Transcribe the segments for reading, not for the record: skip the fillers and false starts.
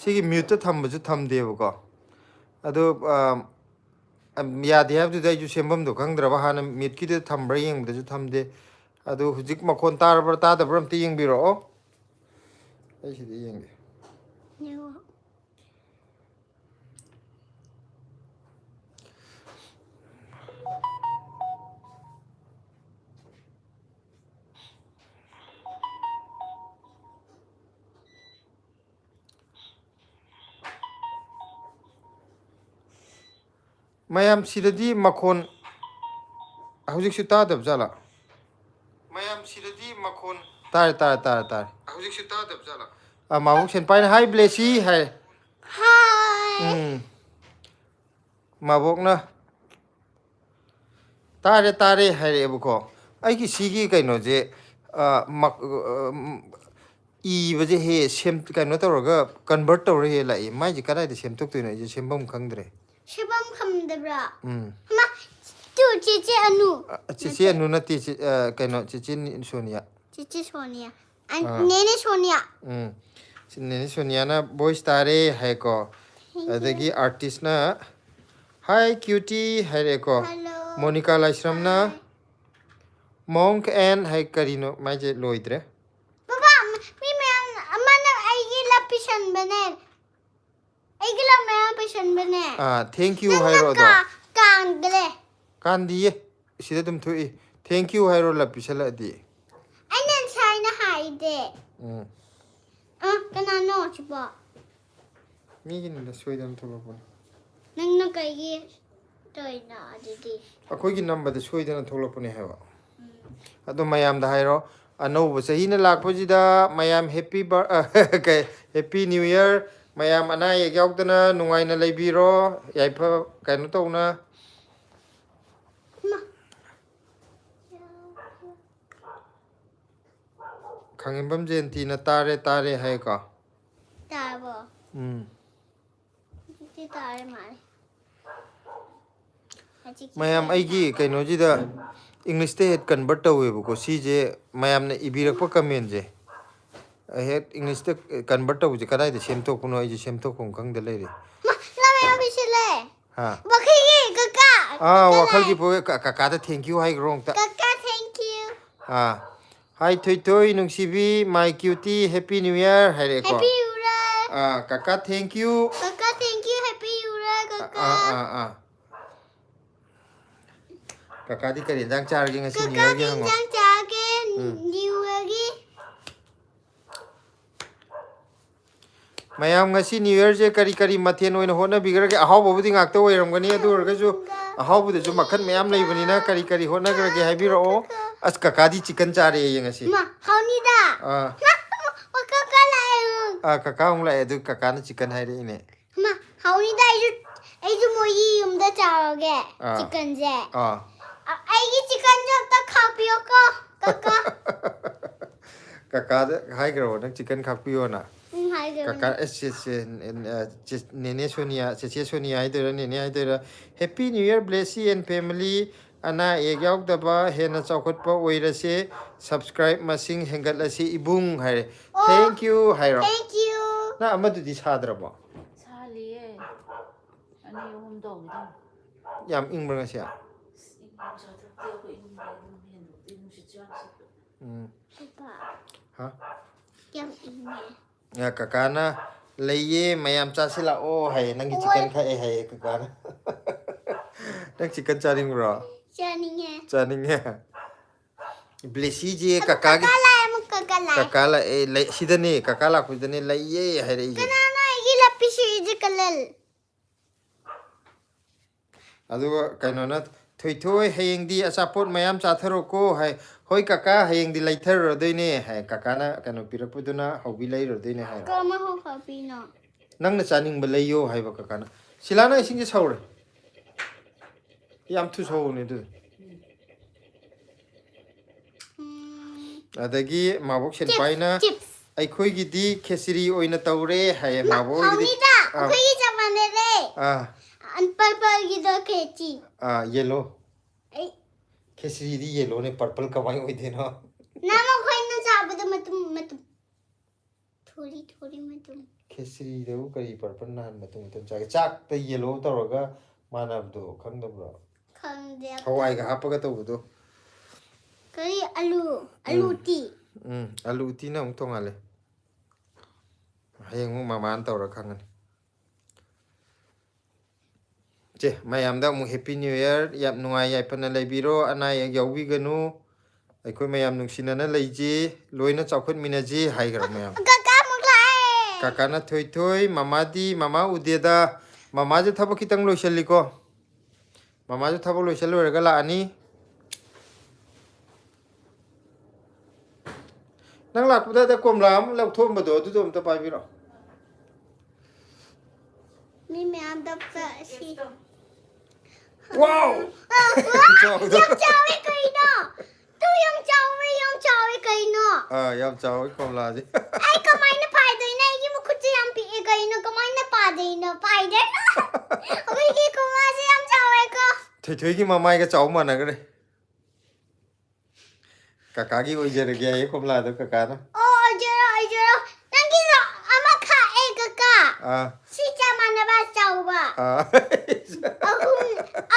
ꯁꯤꯒꯤ ꯃ꯭ꯌꯨꯠꯇ ꯊꯝꯕꯁꯨ ꯊꯝꯗꯦꯕꯀꯣ ꯑꯗꯣ ꯌꯥꯗꯦ ꯍꯥꯏꯕꯗꯨꯗ ꯑꯩꯁꯨ ꯁꯦꯝꯐꯝꯗꯣ ꯈꯪꯗ꯭ꯔꯕ ꯍꯥꯟꯅ ꯃ꯭ꯌꯨꯠꯀꯤꯗ ꯊꯝꯕ꯭ꯔꯥ ꯌꯦꯡꯕꯗꯁꯨ ꯊꯝꯗꯦ ꯑꯗꯣ ꯍꯧꯖꯤꯛ ꯃꯈꯣꯟ ꯇꯥꯔꯕ꯭ꯔꯥ ꯇꯥꯗꯕ꯭ꯔꯥ ꯑꯝꯇ ꯌꯦꯡꯕꯤꯔꯛꯑꯣ ꯑꯩ ꯁꯤꯗ ꯌꯦꯡꯒꯦ ꯃꯌꯥꯝ ꯁꯤꯗꯗꯤ ꯃꯈꯣꯟ ꯍꯧꯖꯤꯛꯁꯨ ꯇꯥꯗꯕ ꯖꯥꯠꯂꯥ ꯃꯌꯥꯝ ꯁꯤꯗꯗꯤ ꯃꯈꯣꯟ ꯇꯥꯔꯦ ꯇꯥꯔꯦ ꯇꯥꯔꯦ ꯇꯥꯔꯦ ꯍꯧꯖꯤꯛꯁꯨ ꯇꯥꯗꯕ ꯖꯥꯠꯂꯥ ꯃꯥꯕꯣꯛ ꯁꯦꯟꯄꯥꯏꯅ ꯍꯥꯏ ꯕ꯭ꯂꯦꯁꯤ ꯍꯥꯏ ꯃꯥꯕꯣꯛꯅ ꯇꯥꯔꯦ ꯇꯥꯔꯦ ꯍꯥꯏꯔꯛꯑꯦꯕꯀꯣ ꯑꯩꯒꯤ ꯁꯤꯒꯤ ꯀꯩꯅꯣꯁꯦ ꯏꯕꯁꯦ ꯀꯩꯅꯣ ꯇꯧꯔꯒ ꯀꯟꯚꯔꯠ ꯇꯧꯔ ꯂꯥꯛꯏ ꯃꯥꯏꯁꯦ ꯀꯗꯥꯏꯗ ꯁꯦꯝꯗꯣꯛꯇꯣꯏꯅꯣ ꯑꯩꯁꯦ ꯁꯦꯝꯐꯝ ꯈꯪꯗ꯭ꯔꯦ ꯁꯦꯝꯐꯝ ꯈꯪꯗꯕ꯭ꯔꯥ ꯆꯦꯆꯦ ꯑꯅꯨ ꯆꯦꯆꯦ ꯑꯅꯨ ꯅꯠꯇꯦ ꯀꯩꯅꯣ ꯆꯦꯆꯦ ꯁꯣꯅꯤꯌꯥ ꯆꯦꯆꯦ ꯁꯣꯅꯤꯌꯥ ꯅꯦꯅꯦ ꯁꯣꯅꯤꯌꯥ ꯅꯦꯅꯦ ꯁꯣꯅꯤꯌꯥꯅ ꯚꯣꯏꯁ ꯇꯥꯔꯦ ꯍꯥꯏꯀꯣ ꯑꯗꯒꯤ ꯑꯥꯔꯇꯤꯁꯅ ꯍꯥꯏ ꯀ꯭ꯌꯨꯇꯤ ꯍꯥꯏꯔꯦꯀꯣ ꯃꯣꯅꯤꯀꯥ ꯂꯥꯏꯁ꯭ꯔꯝꯅ ꯃꯣꯡꯛ ꯑꯦꯟ ꯍꯥꯏ ꯀꯔꯤꯅꯣ ꯃꯥꯏꯁꯦ ꯂꯣꯏꯗ꯭ꯔꯦ ꯕꯕꯥ ꯃꯤ ꯃꯌꯥꯝ ꯑꯃꯅ ꯑꯩꯒꯤ ꯂꯞ ꯄꯤꯁꯟꯕꯅꯦ ꯑꯩꯒꯤ ꯂꯞ ꯃꯌꯥꯝ ꯄꯤꯁꯟꯕꯅꯦ ꯊꯦꯡꯛ ꯌꯨ ꯍꯥꯏꯔꯣ ꯑꯗꯣ ꯀꯥꯟꯗ꯭ꯔꯦ ꯀꯥꯟꯗꯤꯌꯦ ꯁꯤꯗ ꯑꯗꯨꯝ ꯊꯣꯛꯏ ꯊꯦꯡꯛ ꯌꯨ ꯍꯥꯏꯔꯣ ꯂꯞ ꯄꯤꯁꯜꯂꯛꯑꯗꯤ ꯑꯩꯅ ꯉꯁꯥꯏꯅ ꯍꯥꯏꯗꯦ ꯀꯅꯥꯅꯣ ꯁꯤꯕꯣ ꯃꯤꯒꯤꯅꯤꯗ ꯁꯣꯏꯗꯅ ꯊꯣꯛꯂꯛꯄꯅꯤ ꯅꯪꯅ ꯀꯩꯒꯤ ꯇꯧꯔꯤꯅꯣ ꯑꯗꯨꯗꯤ ꯑꯩꯈꯣꯏꯒꯤ ꯅꯝꯕꯗ ꯁꯣꯏꯗꯅ ꯊꯣꯛꯂꯛꯄꯅꯦ ꯍꯥꯏꯕ ꯑꯗꯣ ꯃꯌꯥꯝꯗ ꯍꯥꯏꯔꯣ ꯑꯅꯧꯕ ꯆꯍꯤꯅ ꯂꯥꯛꯄꯁꯤꯗ ꯃꯌꯥꯝ ꯍꯦꯄꯤ ꯅ꯭ꯌꯨ ꯏꯌꯔ ꯃꯌꯥꯝ ꯑꯅꯥ ꯑꯌꯦꯛ ꯌꯥꯎꯗꯅ ꯅꯨꯡꯉꯥꯏꯅ ꯂꯩꯕꯤꯔꯣ ꯌꯥꯏꯐ ꯀꯩꯅꯣ ꯇꯧꯅ ꯈꯥꯡꯉꯦꯝꯕꯝ ꯖꯌꯦꯟꯇꯤꯅ ꯇꯥꯔꯦ ꯇꯥꯔꯦ ꯍꯥꯏꯀꯣ ꯇꯥꯔꯕꯣ ꯍꯧꯖꯤꯛꯇꯤ ꯇꯥꯔꯦ ꯃꯥꯜꯂꯦ ꯃꯌꯥꯝ ꯑꯩꯒꯤ ꯀꯩꯅꯣꯁꯤꯗ ꯏꯪꯂꯤꯁꯇ ꯍꯦꯛ ꯀꯟꯚꯔꯠ ꯇꯧꯋꯦꯕꯀꯣ ꯁꯤꯁꯦ ꯃꯌꯥꯝꯅ ꯏꯕꯤꯔꯛꯄ ꯀꯃꯦꯟꯁꯦ ꯍꯦꯛ ꯏꯪꯂꯤꯁꯇ ꯀꯟꯚꯔꯠ ꯇꯧꯕꯁꯦ ꯀꯗꯥꯏꯗ ꯁꯦꯝꯗꯣꯛꯄꯅꯣ ꯑꯩꯁꯦ ꯁꯦꯝꯗꯣꯛꯐꯝ ꯈꯪꯗ ꯂꯩꯔꯦ ꯋꯥꯈꯜꯒꯤ ꯄꯣ ꯀꯀꯥꯗ ꯊꯦꯡꯀ꯭ꯌꯨ ꯍꯥꯏꯈ꯭ꯔꯣ ꯑꯝꯇ ꯀꯀꯥ ꯊꯦꯡꯀ꯭ꯌꯨ ꯍꯥꯏ ꯊꯣꯏꯊꯣꯏ ꯅꯨꯡꯁꯤꯕꯤ my cutie happy new year ꯍꯥꯏꯔꯛꯑꯦꯀꯣ ꯍꯦꯄꯤ ꯌꯨꯔ ꯀꯀꯥ ꯊꯦꯡꯀ꯭ꯌꯨ ꯀꯀꯥ ꯊꯦꯡꯀ꯭ꯌꯨ ꯍꯦꯄꯤ ꯌꯨꯔ ꯀꯀꯥ ꯀꯀꯥꯗꯤ ꯀꯔꯤ ꯌꯦꯟꯖꯥꯡ ꯆꯥꯔꯒꯦ ꯉꯁꯤ ꯅ꯭ꯌꯨ ꯀꯀꯥ ꯏꯌꯔꯒꯤ ꯀꯩ ꯍꯪꯉꯣ ꯏꯟꯖꯥꯡ ꯆꯥꯒꯦ ꯅ꯭ꯌꯨ ꯏꯌꯔꯒꯤ ꯃꯌꯥꯝ ꯉꯁꯤ ꯅ꯭ꯌꯨ ꯏꯌꯔꯁꯦ ꯀꯔꯤ ꯀꯔꯤ ꯃꯊꯦꯜ ꯑꯣꯏꯅ ꯍꯣꯠꯅꯕꯤꯈ꯭ꯔꯒꯦ ꯑꯍꯥꯎꯕꯕꯨꯗꯤ ꯉꯥꯛꯇ ꯑꯣꯏꯔꯝꯒꯅꯤ ꯑꯗꯨ ꯑꯣꯏꯔꯒꯁꯨ ꯑꯍꯥꯎꯕꯗꯁꯨ ꯃꯈꯜ ꯃꯌꯥꯝ ꯂꯩꯕꯅꯤꯅ ꯀꯔꯤ ꯀꯔꯤ ꯍꯣꯠꯅꯈ꯭ꯔꯒꯦ ꯍꯥꯏꯕꯤꯔꯛꯑꯣ ꯑꯁ ꯀꯀꯥꯗꯤ ꯆꯤꯛꯀꯟ ꯆꯥꯔꯦꯌꯦ ꯉꯁꯤ ꯍꯥꯎꯅꯤꯗ ꯀꯀꯥ ꯑꯃꯨꯛ ꯂꯥꯛꯑꯦ ꯑꯗꯨ ꯀꯀꯥꯅ ꯆꯤꯛꯀꯟ ꯍꯥꯏꯔꯛꯏꯅꯦ ꯍꯥꯎꯅꯤꯗ ꯑꯩꯁꯨ ꯃꯣꯏꯒꯤ ꯌꯨꯝꯗ ꯆꯥꯔꯒꯦ ꯆꯤꯛꯀꯟꯁꯦ ꯑꯩꯒꯤ ꯆꯤꯛꯀꯟꯁꯨ ꯑꯝꯇ ꯈꯥꯛꯄꯤꯌꯣꯀꯣ ꯀꯀꯥ ꯀꯀꯥꯗ ꯍꯥꯏꯈ꯭ꯔꯕꯣ ꯅꯪ ꯆꯤꯛꯀꯟ ꯈꯥꯛꯄꯤꯌꯣꯅ ꯀꯀꯥ ꯍꯥꯏꯈ꯭ꯔꯕꯅꯦ ꯅꯦꯅꯦ ꯁꯣꯅꯤꯌꯥ ꯆꯦꯆꯦ ꯁꯣꯅꯤꯌꯥ ꯍꯥꯏꯗꯣꯏꯔꯥ ꯅꯦꯅꯦ ꯍꯥꯏꯗꯣꯏꯔꯥ happy new year blessing and family ꯑꯅꯥ ꯑꯌꯦꯛ ꯌꯥꯎꯗꯕ ꯍꯦꯟꯅ ꯆꯥꯎꯈꯠꯄ ꯑꯣꯏꯔꯁꯦ ꯁꯕꯁꯀ꯭ꯔꯥꯏꯞ ꯃꯁꯤꯡ ꯍꯦꯟꯒꯠꯂꯁꯤ ꯏꯕꯨꯡ ꯍꯥꯏꯔꯦ ꯊꯦꯡꯀ꯭ꯌꯨ ꯍꯥꯏꯔꯣ ꯊꯦꯡꯀ꯭ꯌꯨ ꯅꯪ ꯑꯃꯗꯨꯗꯤ ꯁꯥꯗ꯭ꯔꯕꯣ ꯁꯥꯍꯜꯂꯤꯌꯦ ꯑꯅꯤ ꯑꯍꯨꯝ ꯇꯧꯈꯤꯗꯪ ꯌꯥꯝ ꯏꯪꯕ꯭ꯔꯥ ꯉꯁꯤ ꯅꯨꯡꯁꯥ ꯊꯣꯛꯇꯦ ꯑꯩꯈꯣꯏ ꯏꯃꯨꯡꯗ ꯑꯗꯨꯝ ꯍꯦꯟꯗꯣꯛꯇꯦ ꯅꯨꯡꯁꯤꯠꯁꯨ ꯌꯥꯝ ꯁꯤꯠꯄ ꯌꯥꯝ ꯏꯪꯉꯦ ꯀꯀꯥꯅ ꯂꯩꯌꯦ ꯃꯌꯥꯝ ꯆꯥꯁꯤꯜꯂꯛꯑꯣ ꯍꯥꯏꯌꯦ ꯅꯪꯒꯤ ꯆꯤꯛꯀꯟ ꯈꯛꯑꯦ ꯍꯥꯏꯌꯦ ꯀꯀꯥꯅ ꯅꯪ ꯆꯤꯛꯀꯟ ꯆꯥꯅꯤꯡꯕ꯭ꯔꯣ ꯆꯥꯅꯤꯡꯉꯦ ꯕ꯭ꯂꯦꯁꯤꯁꯦ ꯀꯀꯥꯒꯤ ꯀꯀꯥ ꯂꯥꯛꯑꯦ ꯁꯤꯗꯅꯦ ꯀꯀꯥ ꯂꯥꯛꯄꯁꯤꯗꯅꯦ ꯂꯩꯌꯦ ꯍꯥꯏꯔꯛꯏꯁꯦ ꯑꯗꯨꯒ ꯀꯩꯅꯣꯅ ꯊꯣꯏꯊꯣꯏ ꯍꯌꯦꯡꯗꯤ ꯑꯆꯥꯄꯣꯠ ꯃꯌꯥꯝ ꯆꯥꯊꯔꯣꯀꯣ ꯍꯥꯏ ꯍꯣꯏ ꯀꯀꯥ ꯍꯌꯦꯡꯗꯤ ꯂꯩꯊꯔꯨꯔꯗꯣꯏꯅꯦ ꯍꯥꯏ ꯀꯀꯥꯅ ꯀꯩꯅꯣ ꯄꯤꯔꯛꯄꯗꯨꯅ ꯍꯧꯕꯤ ꯂꯩꯔꯨꯗꯣꯏꯅꯦ ꯍꯥꯏ ꯅꯪꯅ ꯆꯥꯅꯤꯡꯕ ꯂꯩꯌꯣ ꯍꯥꯏꯕ ꯀꯀꯥꯅ ꯁꯤꯂꯥꯅ ꯏꯁꯤꯡꯁꯦ ꯁꯧꯔꯦ ꯌꯥꯝ ꯊꯨ ꯁꯧꯕꯅꯦ ꯑꯗꯨꯗꯤ ꯑꯗꯒꯤ ꯃꯥꯕꯣꯛ ꯁꯦꯟꯄꯥꯏꯅ ꯑꯩꯈꯣꯏꯒꯤꯗꯤ ꯈꯦꯆ꯭ꯔꯤ ꯑꯣꯏꯅ ꯇꯧꯔꯦ ꯍꯥꯏꯌꯦ ꯃꯥꯕꯣꯛꯒꯤꯗꯤ ꯑꯩꯈꯣꯏꯒꯤ ꯆꯞ ꯃꯥꯟꯅꯔꯦ ꯄꯔꯄꯜꯒꯤꯗꯣ ꯈꯦꯆꯤ ꯌꯦꯜꯂꯣ ꯈꯦꯆ꯭ꯔꯤꯗꯤ ꯌꯦꯜꯂꯣꯅꯦ ꯄꯔꯄꯜ ꯀꯃꯥꯏꯅ ꯑꯣꯏꯗꯣꯏꯅꯣ ꯅꯪ ꯑꯩꯈꯣꯏꯅ ꯆꯥꯕꯗ ꯃꯇꯨꯝ ꯃꯇꯨꯝ ꯊꯣꯔꯤ ꯊꯣꯔꯤ ꯃꯇꯨꯝ ꯈꯦꯆ꯭ꯔꯤꯗꯕꯨ ꯀꯔꯤ ꯄꯔꯄꯜ ꯅꯍꯥꯟ ꯃꯇꯨꯡ ꯆꯥꯒꯦ ꯆꯥꯛꯇ ꯌꯦꯜꯂꯣ ꯇꯧꯔꯒ ꯃꯥꯟꯅꯕꯗꯣ ꯈꯪꯗꯕ꯭ꯔꯣ ꯈꯪꯗꯦ ꯍꯋꯥꯏꯒ ꯍꯥꯞꯄꯒ ꯇꯧꯕꯗꯣ ꯀꯔꯤ ꯑꯂꯨ ꯇꯤ ꯑꯂꯨ ꯎꯇꯤꯅ ꯑꯃꯨꯛ ꯇꯣꯡꯉꯥꯜꯂꯦ ꯍꯌꯦꯡ ꯑꯃꯨꯛ ꯃꯃꯥꯅ ꯇꯧꯔ ꯈꯪꯒꯅꯤ ꯆꯦ ꯃꯌꯥꯝꯗ ꯑꯃꯨꯛ ꯍꯦꯄꯤ ꯅ꯭ꯌꯨ ꯏꯌꯔ ꯌꯥꯝ ꯅꯨꯡꯉꯥꯏ ꯌꯥꯏꯐꯅ ꯂꯩꯕꯤꯔꯣ ꯑꯅꯥ ꯑꯌꯦꯛ ꯌꯥꯎꯕꯤꯒꯅꯨ ꯑꯩꯈꯣꯏ ꯃꯌꯥꯝ ꯅꯨꯡꯁꯤꯅꯅ ꯂꯩꯖꯤ ꯂꯣꯏꯅ ꯆꯥꯎꯈꯠꯃꯤꯟꯅꯖꯤ ꯍꯥꯏꯈ꯭ꯔ ꯃꯌꯥꯝ ꯀꯀꯥ ꯑꯃꯨꯛ ꯂꯥꯛꯑꯦ ꯀꯥꯀꯥꯅ ꯊꯣꯏ ꯃꯃꯥꯗꯤ ꯃꯃꯥ ꯎꯗꯦꯗ ꯃꯃꯥꯁꯦ ꯊꯕꯛ ꯈꯤꯇꯪ ꯂꯣꯏꯁꯤꯜꯂꯤꯀꯣ ꯃꯃꯥꯁꯨ ꯊꯕꯛ ꯂꯣꯏꯁꯤꯜ ꯂꯣꯏꯔꯒ ꯂꯥꯛꯑꯅꯤ ꯅꯪ ꯂꯥꯛꯄꯗ ꯀꯣꯝꯂꯥ ꯑꯃ ꯂꯧꯊꯣꯛꯑꯝꯕꯗꯣ ꯑꯗꯨꯗꯣ ꯑꯝꯇ ꯄꯥꯏꯕꯤꯔꯣ ꯃꯤ ꯃꯌꯥꯝꯗ ꯁꯤ ꯋꯥꯎ ꯌꯥꯝ ꯆꯥꯎꯋꯦ ꯀꯩꯅꯣ ꯇꯨ ꯌꯥꯝ ꯆꯥꯎꯋꯦ ꯀꯩꯅꯣ ꯌꯥꯝ ꯆꯥꯎꯋꯤ ꯀꯣꯝꯂꯥꯁꯦ ꯑꯩ ꯀꯃꯥꯏꯅ ꯄꯥꯏꯗꯣꯏꯅꯣ ꯑꯩꯒꯤ ꯃꯈꯨꯠꯁꯦ ꯌꯥꯝ ꯄꯤꯛꯑꯦ ꯀꯩꯅꯣ ꯀꯃꯥꯏꯅ ꯄꯥꯏꯗꯣꯏꯅꯣ ꯑꯩꯈꯣꯏꯒꯤ ꯀꯣꯝꯂꯥꯁꯦ ꯌꯥꯝ ꯆꯥꯎꯋꯦꯀꯣ ꯊꯣꯏꯊꯣꯏꯒꯤ ꯃꯃꯥꯏꯒ ꯆꯥꯎ ꯃꯥꯟꯅꯈ꯭ꯔꯦ ꯀꯀꯥꯒꯤ ꯑꯣꯏꯖꯔꯒꯦ ꯑꯩ ꯀꯣꯝꯂꯥꯗꯣ ꯀꯀꯥꯅ ꯑꯣꯏꯖꯔꯣ ꯅꯪꯒꯤꯁꯨ ꯑꯃ ꯈꯥꯛꯑꯦ ꯀꯀꯥ ꯁꯤ ꯆꯞ ꯃꯥꯟꯅꯕ ꯆꯥꯎꯕ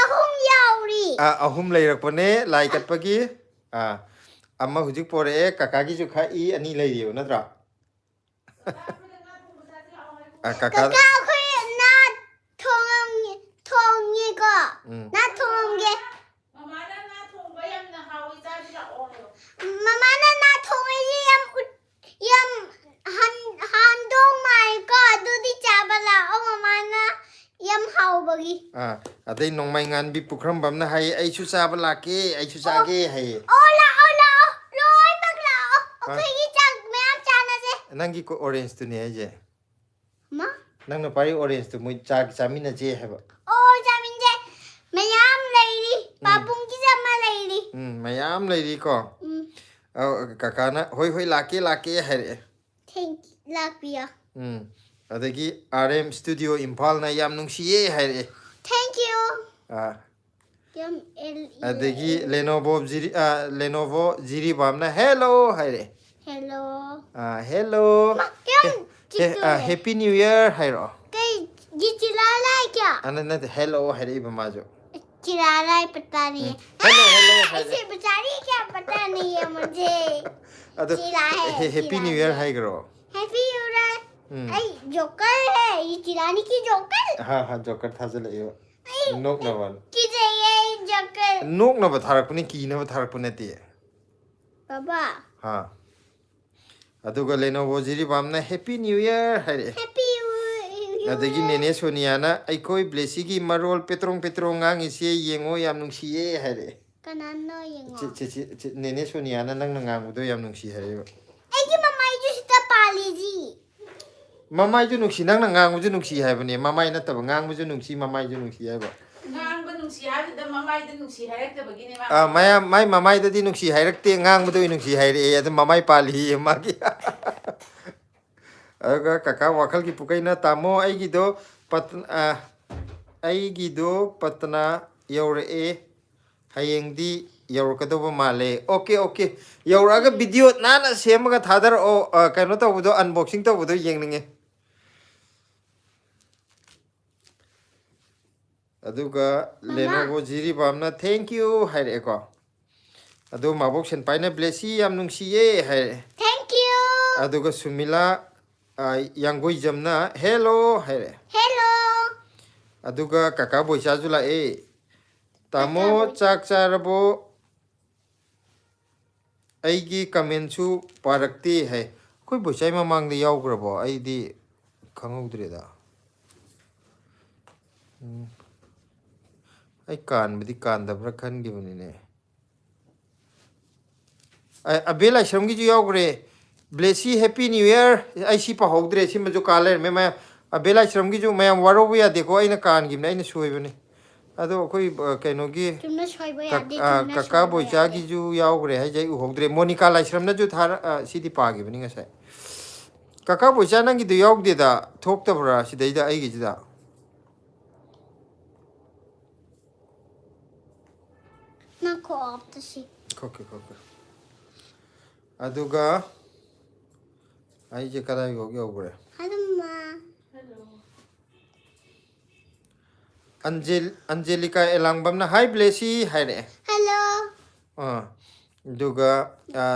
ꯑꯍꯨꯝ ꯌꯥꯎꯔꯤ ꯑꯍꯨꯝ ꯂꯩꯔꯛꯄꯅꯦ ꯂꯥꯏ ꯀꯠꯄꯒꯤ ꯑꯃ ꯍꯧꯖꯤꯛ ꯄꯣꯔꯛꯑꯦ ꯀꯀꯥꯒꯤꯁꯨ ꯈꯥꯛꯏ ꯑꯅꯤ ꯂꯩꯔꯤꯕ ꯅꯠꯇ꯭ꯔꯣ ꯀꯀꯥ ꯑꯩꯈꯣꯏ ꯉꯥ ꯊꯣꯡꯉꯦꯀꯣ ꯉꯥ ꯊꯣꯡꯒꯦ ꯃꯃꯥꯅ ꯉꯥ ꯊꯣꯡꯕ ꯌꯥꯝꯅ ꯍꯥꯎꯋꯤ ꯆꯥꯁꯤ ꯂꯥꯛꯑꯣ ꯍꯥꯏꯌꯣ ꯃꯃꯥꯅ ꯉꯥ ꯊꯣꯡꯉꯤꯁꯤ ꯌꯥꯝ ꯍꯥꯟꯗꯧ ꯃꯥꯜꯂꯦꯀꯣ ꯑꯗꯨꯗꯤ ꯆꯥꯕ ꯂꯥꯛꯑꯣ ꯃꯃꯥꯅ ꯌꯥꯝ ꯍꯥꯎꯕꯒꯤ ꯑꯗꯩ ꯅꯣꯡꯃꯩ ꯉꯥꯟꯕꯤ ꯄꯨꯈ꯭ꯔꯝꯕꯝꯅ ꯍꯥꯏꯌꯦ ꯑꯩꯁꯨ ꯆꯥꯕ ꯂꯥꯛꯀꯦ ꯑꯩꯁꯨ ꯆꯥꯒꯦ ꯍꯥꯏꯌꯦ ꯂꯥꯛꯑꯣ ꯂꯣꯏꯅꯃꯛ ꯂꯥꯛꯑꯣ ꯑꯩꯈꯣꯏꯒꯤ ꯆꯥꯛ ꯃꯌꯥꯝ ꯆꯥꯅꯁꯦ ꯅꯪꯒꯤ ꯑꯣꯔꯦꯟꯖꯇꯨꯅꯦ ꯍꯥꯏꯁꯦ ꯃꯥ ꯅꯪꯅ ꯄꯥꯏꯔꯤ ꯑꯣꯔꯦꯟꯖꯇꯨ ꯃꯣꯏ ꯆꯥꯃꯤꯟꯅꯁꯦ ꯍꯥꯏꯕ ꯆꯥꯃꯤꯟꯁꯦ ꯃꯌꯥꯝ ꯂꯩꯔꯤ ꯄꯥꯕꯨꯡꯒꯤꯁꯨ ꯑꯃ ꯂꯩꯔꯤ ꯃꯌꯥꯝ ꯂꯩꯔꯤꯀꯣ ꯀꯀꯥꯅ ꯍꯣꯏ ꯂꯥꯛꯀꯦ ꯍꯥꯏꯔꯛꯑꯦ ꯂꯥꯛꯄꯤꯌꯣ ꯑꯗꯒꯤ RM ꯏꯁꯇꯨꯗꯤꯑꯣ ꯏꯝꯐꯥꯜꯅ ꯌꯥꯝ ꯅꯨꯡꯁꯤꯌꯦ ꯍꯥꯏꯔꯛꯑꯦ ꯊꯦꯡꯛ ꯌꯨ ꯑꯗꯒꯤ ꯂꯦꯅꯣꯚꯣ ꯖꯤꯔꯤꯕꯥꯝꯅ ꯍꯦꯜꯂꯣ ꯍꯥꯏꯔꯛꯑꯦ ꯍꯦꯜꯂꯣ ꯍꯦꯄꯤ ꯅ꯭ꯌꯨ ꯏꯌꯔ ꯍꯥꯏꯔꯛꯑꯣ ꯅꯠꯇꯦ ꯍꯦꯜꯂꯣ ꯍꯥꯏꯔꯛꯏꯕ ꯃꯥꯁꯨ चिरारा पता नहीं है ऐसे बेचारी क्या पता नहीं है मुझे चिरा है happy new year hygro happy new year I joker है ये चिरानी की जोकर हाँ जोकर था चले यो नोक नवन किसे ये जोकर नोक नव थारक पुने की नव थारक पुने ती बाबा हाँ अदुगा लेनोवो जिरीबामना हैप्पी न्यू ईयर हाइरे हैप्पी अदगी नेने सोनियाना अइकोई ब्लेसीगी मरोल पेट्रोंग ngangiसे yengo yam nungsiye haire kanano yengo नेने सोनियाना नंग ngangudo yam nungsi haire aigi mamai ju sita paliji mamai ju nungsi nang ngangudo nungsi haibane mamai nataba ngangudo nungsi mamai ju nungsi haiba ngangba nungsi haibda mamaida nungsi hairaktabagine mai mamai dadi nungsi hairakte ngangbudo nungsi haire adu mamai pali magi aga kaka wakal ki pukaina tamo aigido patna yaure hayengdi yaurakadoba male okay yauraga video nana semaga thadar o kaino tawudo unboxing tawudo yengninge aduga Lenovo Jiribamna thank you haire ko adu mabok sen paina blessi yam nungsiye haire thank you aduga Sumila Yanggoi jamna hello haire hello aduga kaka boisa jula tamo chak charabo aigi comment su parakti hai koi boisai mamang de yaugrabo aidi khangudre da ai kan bidi kan dabra khan gi bunine abela shramgi ju yaugre blessy happy new year ai si pa hogdre si ma jo kaler me ma abela shramgi ju mayam waro ya dekho aina kan gi na aina soibane ado koi kainogi tumna soiba yade kaka boicha gi ju yaugre hai jai u hogdre monica laishram na ju thar sidi pa gi bani ngasai kaka boicha nang gi du yaugde da thoktabra sidai da ai gi da na ko optasi okay aduga ai je kada yo gre Halama. Hello. Angelica Elangbam na hi Blessy hi re. Hello. Duga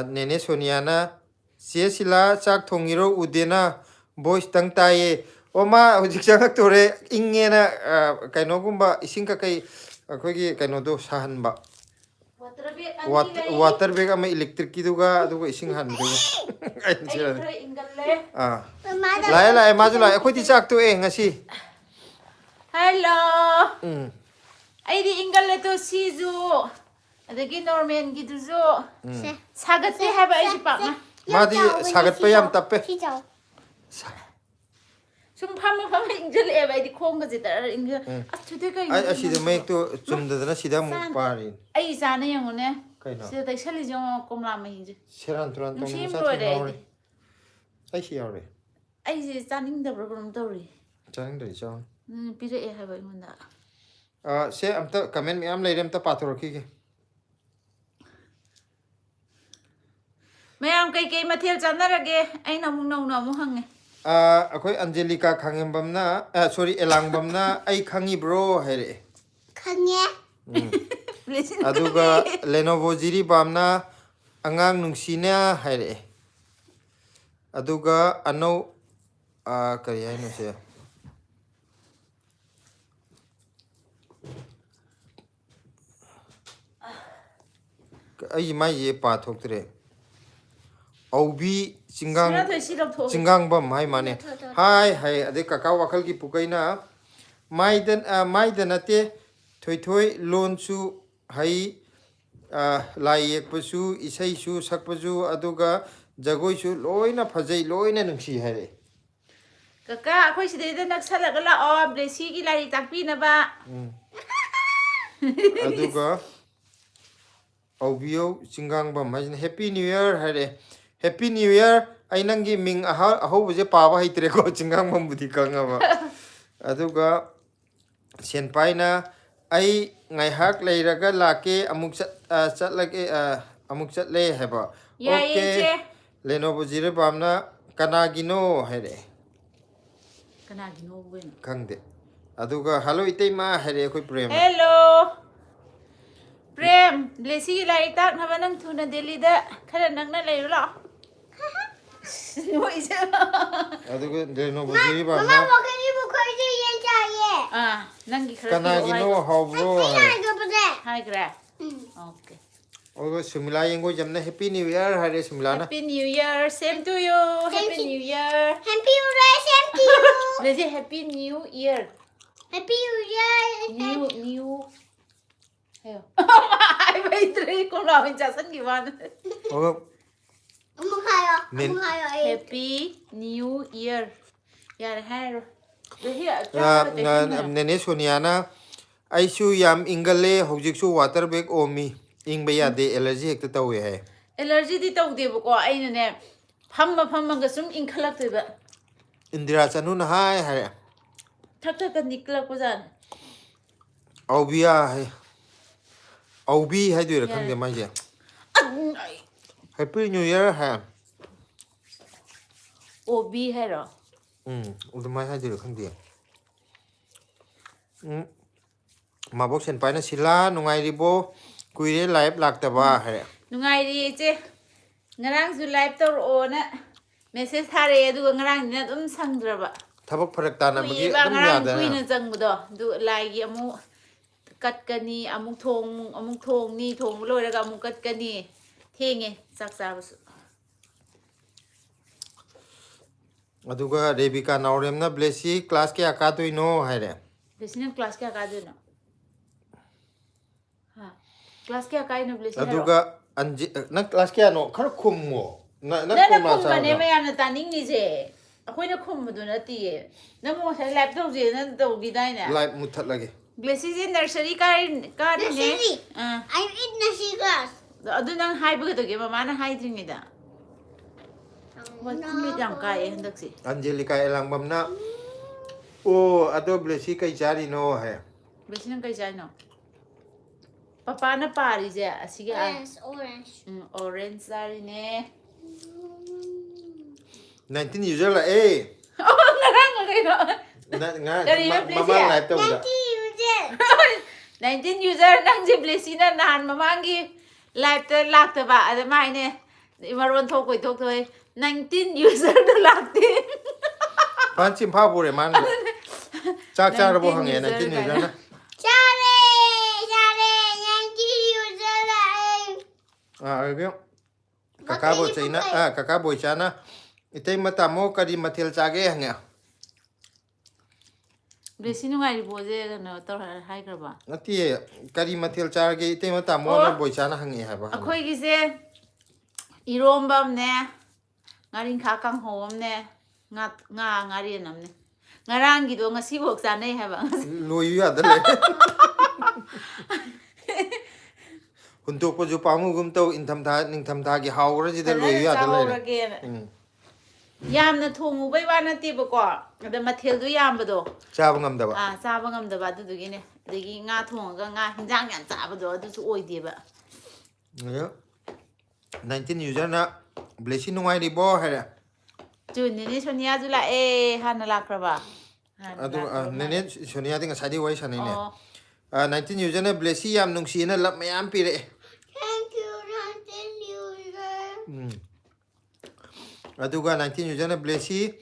Nene Sonia na Sia Sila chak thongiro udena voice tang taye. Oma hujik chak tore ingena kaino gumba ising ka kai akhoi kaino do sahan ba. Water bag ama electric ki duga duga ising han duga. Lai lai ma ju lai akhoi ti chak to ngasi. Hello. I di ingal to sizu. Adagi Norman giduzo. Sagat te have I pak na. Ma di sagat pa yam tappe. Sum pham ingal e bai di khong ga jitar ingal. Achude ka Ai asi de mai to chumda na sida mu pari. Ai sana yang ne. Kaino. Sida tai sali jo komla ma hinje. Seran turan tong Sim sa ro ti de. ngore. Ai si yore. Ai je chaning da program tori. Chang dai chang. Pire e have I munda. Se amta comment mi am leirem ta pathor ki ke. Mayam kai mathel chanarage aina mung na mu hange. Akhoi Angelica khangembam na sorry Elangbam na ai khangi bro here. Khangye. Aduga Lenovo jiri bamna angang nungsina here. Aduga ano kari hai no se. Ai mai ye pathok tre. Aubi Chingang Bam hai mane hai hai ade kaka wakal ki pukaina maidan ate thoi lon su hai lai yekpasu isai su sakpasu aduga jagoi su loina phajai loina nungsi hare Kaka akhoi sidai da naksala la o Blessy ki lari takpi na ba. aduga Aubio Chingang Bam hai happy new year hare Happy New Year ai nangi ming aho buje pawa haitre ko Chingang Bam budi kanga ba aduga senpai na ai ngai hak leiraga lake amuk chat lake amuk chat le heba okay Lenovo jire bamna kanagino here Kana gino wen. khangde aduga hello itei ma here koi prem Hello. Prem, Blessy ki lari tak na ba nang thuna Delhi da khara nang na lai lo. Mo isa. aduga Lenovo jire Mama, bamna what can you book or yen chaye? Nang ki khara. kanagino how bro Hi gra. Okay. ogo sumila yengo jamna Happy New Year hare sumila na Happy New Year. Same to you. Happy New Year. Happy New Year, same to you. Blessy Happy New Year. Happy New Year. New. Ayo. Ai bai tre ko la min cha san ki wan. ogo Nin. Happy New Year. Yar hai. Nene Soniana Aisu yam ingale hojiksu water bag omi ingba yade allergy hekta tawe hai Allergy di tawde ko aina ne phamma ga sum inkhalak te ba Indira chanu na hai hai thak ka nikla ko jan Aubia hai Aubi hai du rakhang de mai je Happy New Year hai obi hai ro udumai hai du rakhang de Mabok senpai na sila nungai ribo kuire live laktaba hai nungai ri che ngarang su live tor o na message thare du ngarang ni dum sangdra ba thabak pharak tana bagi ba dum ngarang yada kui na na jang do du lai gi amu kat kani amuk thong ni thong loi ra ga amuk kat kani thenge sak sa ba su aduga Rebecca Naurem na Blessy class ke akatoi no hai re Blessy class kya ka do na ha class kya kai no Blessy aduga na class ke ano khar khummo na na khumma khum ne sa me yam na taning ni je akhoi na khum du na ti na mo sa laptop je na do gi dai na live muthat lage Blessy je nursery ka ne Nursery? I'm in nursery class. adu nang hai bu ga do ge mama na hai dring ni da wa khum jam ka e handak si Angelica Elangbam na o ado Blessy kai jari no hai Blessy nang kai jai no papa na pari je asige Orange. orange sari ne 19 user la eh ngarang ka kayo. Kanina, please, Mama yeah. live tawda. 19 user nang si Blessy na nahan mamangi live ta lakta ba ada mai ne imaron thok koi thok thoi 19 user da lakti Pan chim pha bu re man. Chak cha ro bo hang ye 19 user na. Share, Yankee user Cái kakak boy China kakak boy China itu mata mau kadi matil cage hanya Blessy nu ngai bo je no tor hai kar ba nanti kadi matil cage itu mata mau na boy China hanya apa akhoi gi se irombam ne ngarin kha kang hom ne ngari nam ne ngarang gi do ngasi bok cha nei ha ba loyu ya dale untuk paju pamu gum tau intham tha gi haw ra ji da loyu ya dale yamna thongu bai wa na ti ba ko ada mathel du yam ba do cha bangam da ba cha ba ngam da ba du gi ne dagi nga thong ga nga hinjang yan cha ba do du su oi de ba 19 user na Blessy nungai di bo ha Jun ni Sonia ju la e han la kra ba adu nene Sonia ting sai di wai san ne 19 user na Blessy yam nung si na lap mayam pi re Thank you, 19 user. aduga 19 user na Blessy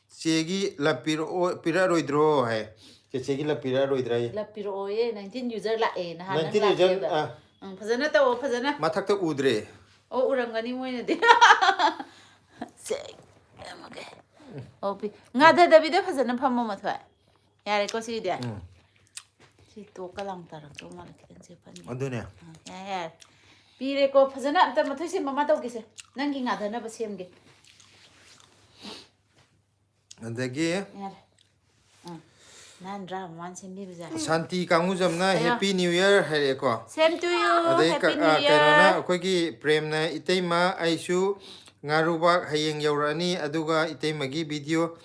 chegi la pira roidro hai chegi la pira roidrai la piro e 19 user la e na han 19 user phajana ta o phajana mathak ta udre o urangani moi na de se amage o pi nga da da bi de phajana phammo ma thwa yare ko si de si to kalang tar to ma kitan se pan adune ya pi re ko phajana ta ma thoi se mama to ki se nang ki nga da na ba sem ge adagi yare nan dra man sem bi ba Santi kangu jamna happy new year hai ko same to you adai happy new kaina year na akoi gi prem na itei ma aisu ngarubak hayeng yaurani aduga itei magi video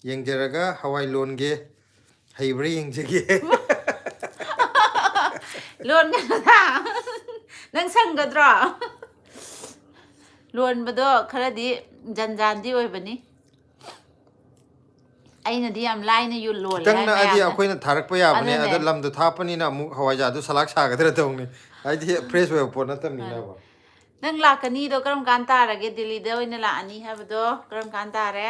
yengjaraga hawai lon ge haibri yengjege lon ga nang sang ga dra lon ba do khara di jan di oi bani aina di am line yu lon tang na adi akoi na tharak pa ya bane ada lam do thapani na mu hawai ja du salak sa ga dra dong ni ai di fresh way po na tam ni na ba nang la kani do karam kan ta ra ge dili de oi na la ani ha ba do karam kan ta re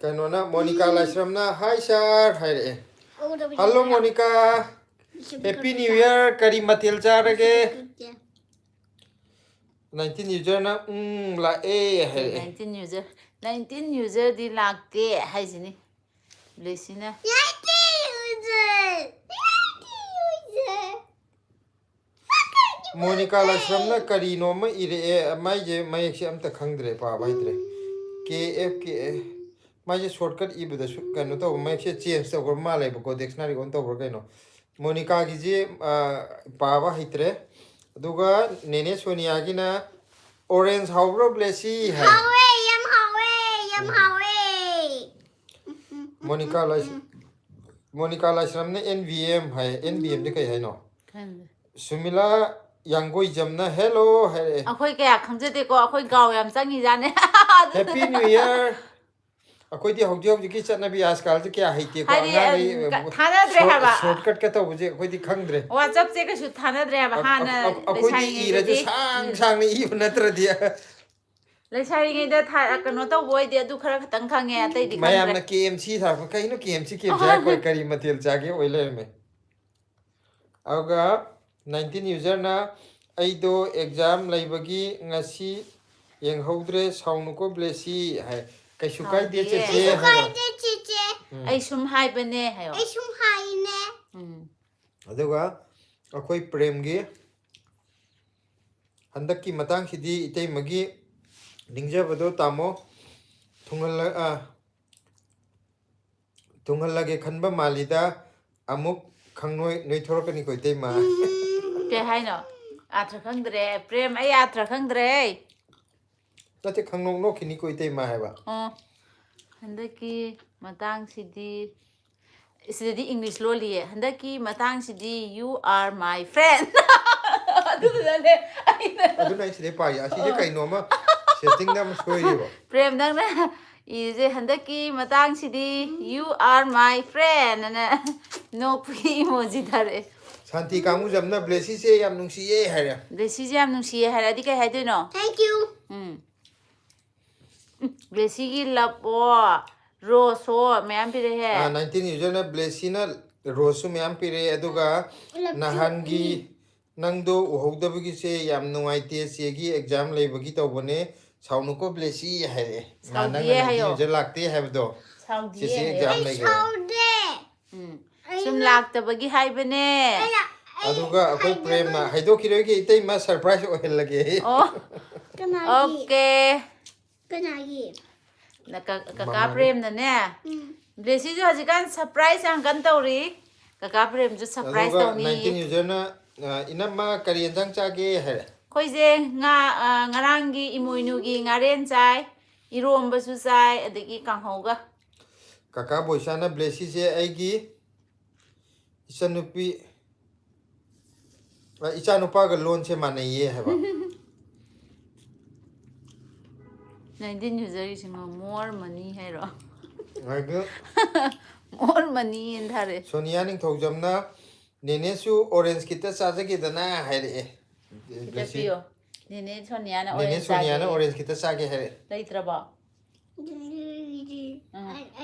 kaino na Monica Laisram na hi sir hi re hello Monica happy new year kari matil charage 19 user na la e hai 19 user di lakte hai sini Blessina Yankee user. Monica Laisram na kari no ma ire mai je mai se am ta khangdre pa bai dre KF mai je shortcut I bada su kanu to mai se change to ma lai ko dictionary on to ko no Monica gi je pa ba hitre aduga nene Sonia gi na orange hawro Blessy hai Monica Laisram na NVM hai NVM de kai hai no kan Sumila Yangoi jamna hello hai akhoi kaya khangje de ko akhoi gaw yam changi jane Happy New Year akoi di hauji ki chatna bi askal je kya haite ko Hari, thana dre ha ba. shortcut ka to buje akoi di khangdre WhatsApp che ka su thana dre ba hana akoi di ira ju sang ni I natra dia le sari ngai da tha kano to boy de du khara khatang khange atai di mayam na KMC tha ko kai no KMC ke ja ko kari matil jage oile me aga 19 user na aido exam laibagi ngasi yeng houdre saunu ko Blessy hai kai su kai de che ai sum hai bane hayo aduga akoi prem gi handak ki matang sidi itei magi ningja bado tamo tungal lage khanba malida amuk khangnoi noi thorokani ko itei ma ke hai no atra khang dre prem ai atra khang dre tate khangnong no khini ko itei ma hai ba handaki matang sidi sidi English lo liye handaki matang sidi you are my friend adu dane ai na adu nai side pa ya si je kai no ma setting dam soiribo Prem nangna ise handaki matang sidi you are my friend ana nokpi emoji thare. Santi kamu jamna blessy se yam nungsiye haira Blessy jam nungsi haradi kai haidino. Thank you. Blessy gi lapo roso mayam pire he. 19 user na blessy na rosu myam pire aduga nahangi nangdo uhogdabagi se yam nungaite se gi exam leibagi tawbone saunuko blessy haire na nang 19 user lakte habdo Saudi se exam lege Hold it. Sum laktabagi haibane. aduga akoi prem na haido kiroge itay ma surprise ohellage Oh, Kanagi. okay. Kanagi. Kaka Prem na ne. Blessy jo hajikan surprise ang kan tawri. Kaka Prem jo surprise aduga tawni. 19 user na inama kariyan jang chage haire Koise nga ngarangi imuinugi ngaren chai. Iromba su chai adagi kanghauga. kaka boisana blessy se aigi isanupi ichanupa ga loan se manaye haba 19 user is more money hero. Ngaga More money in thare. Sonia ning thojamna nene su orange kita saja kita na haire blessy Tapio. Nene Sonia na nene orange. Sonia na orange kita sage haire Laitra ba?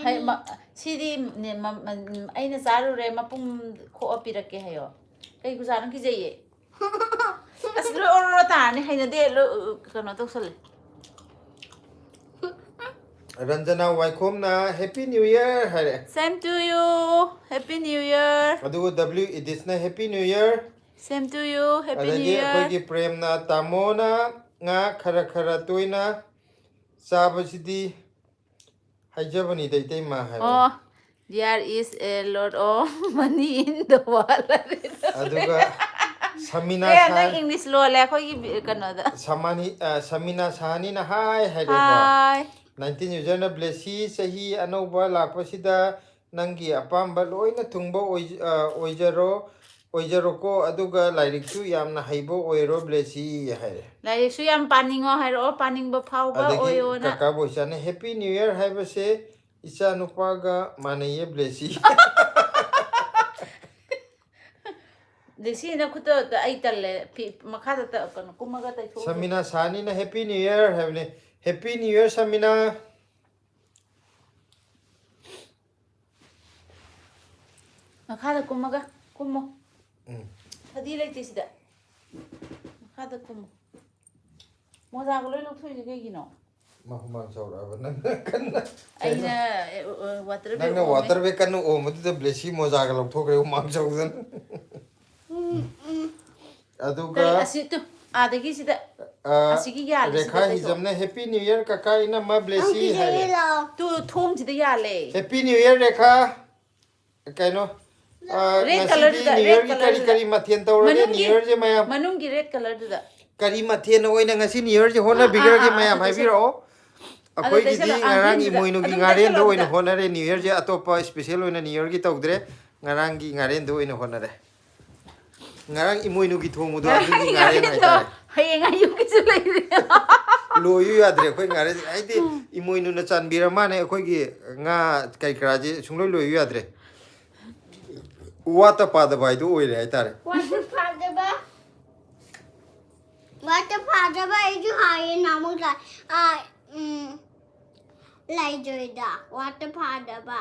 Hay sidi ne aina saru re mapung ko apirake hayo. Kai gusaran ki jaye. Aslo oro ta ne hayna de lo kano to sale. Ranjana Waikom na happy new year haire Same to you. Happy New Year. adugo W edis na happy new year Same to you. Happy New adagi Year. akogi prem na tamona nga khara khara toina sabasidi haijabani daitai ma haire Oh, there is a lot of money in the world. aduga samina Kaya sa nang English lo le ko kano da. samina sahani na hai haire ba Hi. 19 user na blessy sahi anauba lakpasida nangi apamba loina thungba oijaro ko aduga lairik su yamna haibo oiro blessy haire Lai su yam paningo hairo paning ba phau ba adagi oyo na. kaka boisana happy new year haiba se isa nupaga manaye blessy Desi na kuto ta ai talle makha ta kano kumaga ta tho. samina sani na happy new year havne happy new year samina Makha da kumaga kumo. Hadi lai tisida. Makha da kumo. Moza ko lo thoi ge gino. mahuman sauraba nang kanna Aina water be. nang water be kanu o mudu da blessy mozaga lokthokre umam chawdan aduga Asitu adagi sida asigi ya le. rekha hijamna happy new year kaka ina ma blessy hai Tu thom sida ya le. happy new year rekha kaino Red color ngasi da, new red year ki color kari da. kari mathian tawre new year je mayam Manungi red color da. kari mathian oina ngasi new year je hona bigger ge mayam hai biro akoi gi di ngarang imoinu gi ngaren do oina hona re new year je atopa special oina new year gi tawdre ngarang gi ngaren do oina hona re ngarang imoinu gi thomu do adu gi ngaren hai ta Hayeng ayu ki su lai. loyu yadre khoi ngare aidi imoinu na chanbira mane khoi gi nga kai kraje sungloi loyu yadre wata pada bai do oire ai tare Water father ba eju haye namu la lai joida water father ba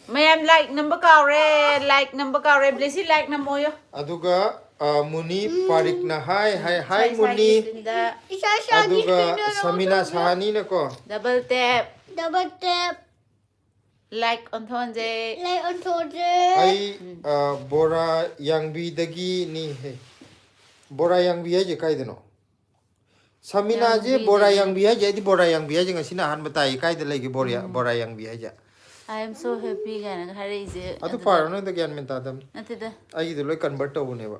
Mayam like number kawre blessy like number yo. aduga muni parik na hai muni isa sa aduga samina sahani na ko Double tap double tap like on thonje. lay on toje ai bora yangbi dagi ni he bora yangbi ai je kai deno samina je bora yangbi ai je di bora yangbi ai je ngasina han batai kai de legi bora yangbi ai je I am so happy gana hare je. adu paro na da gyan men ta dam Natida. ai du loi convert to ne ba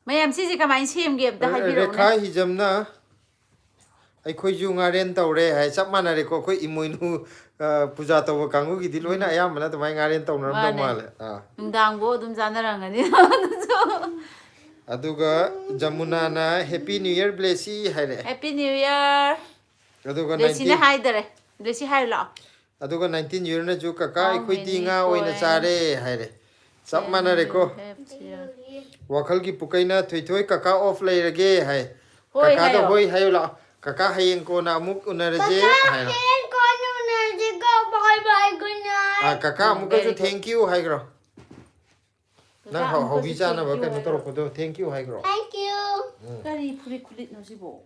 Mayam si kamai sim ge da habi ro. rekha hijamna ai khoi ju ngaren tawre hai chap mana re ko khoi imoinu puja taw kangu gi di loina ayam mana to mai ngaren taw na do male Dang bo dum janarang ani. aduga Jamuna na Happy New Year Blessy haire Happy New Year. aduga Blessy na 19 hai dare. Blessy hai lo. aduga 19 year na ju kaka How ikoi ti many nga oina coins? chare haire sab mana re ko Happy. wakhal ki pukaina thoi thoi kaka off lai rage hai Hoi kaka da hayo. hoi hayo la kaka hayeng ko na amuk unaraje hai na Kaya kono na jiga bye bye good night. kaka amuk ka ju thank you hai gro na hobi cha na ba ka no ko do thank you hai gro Thank you. Kari puri kulit no sibo.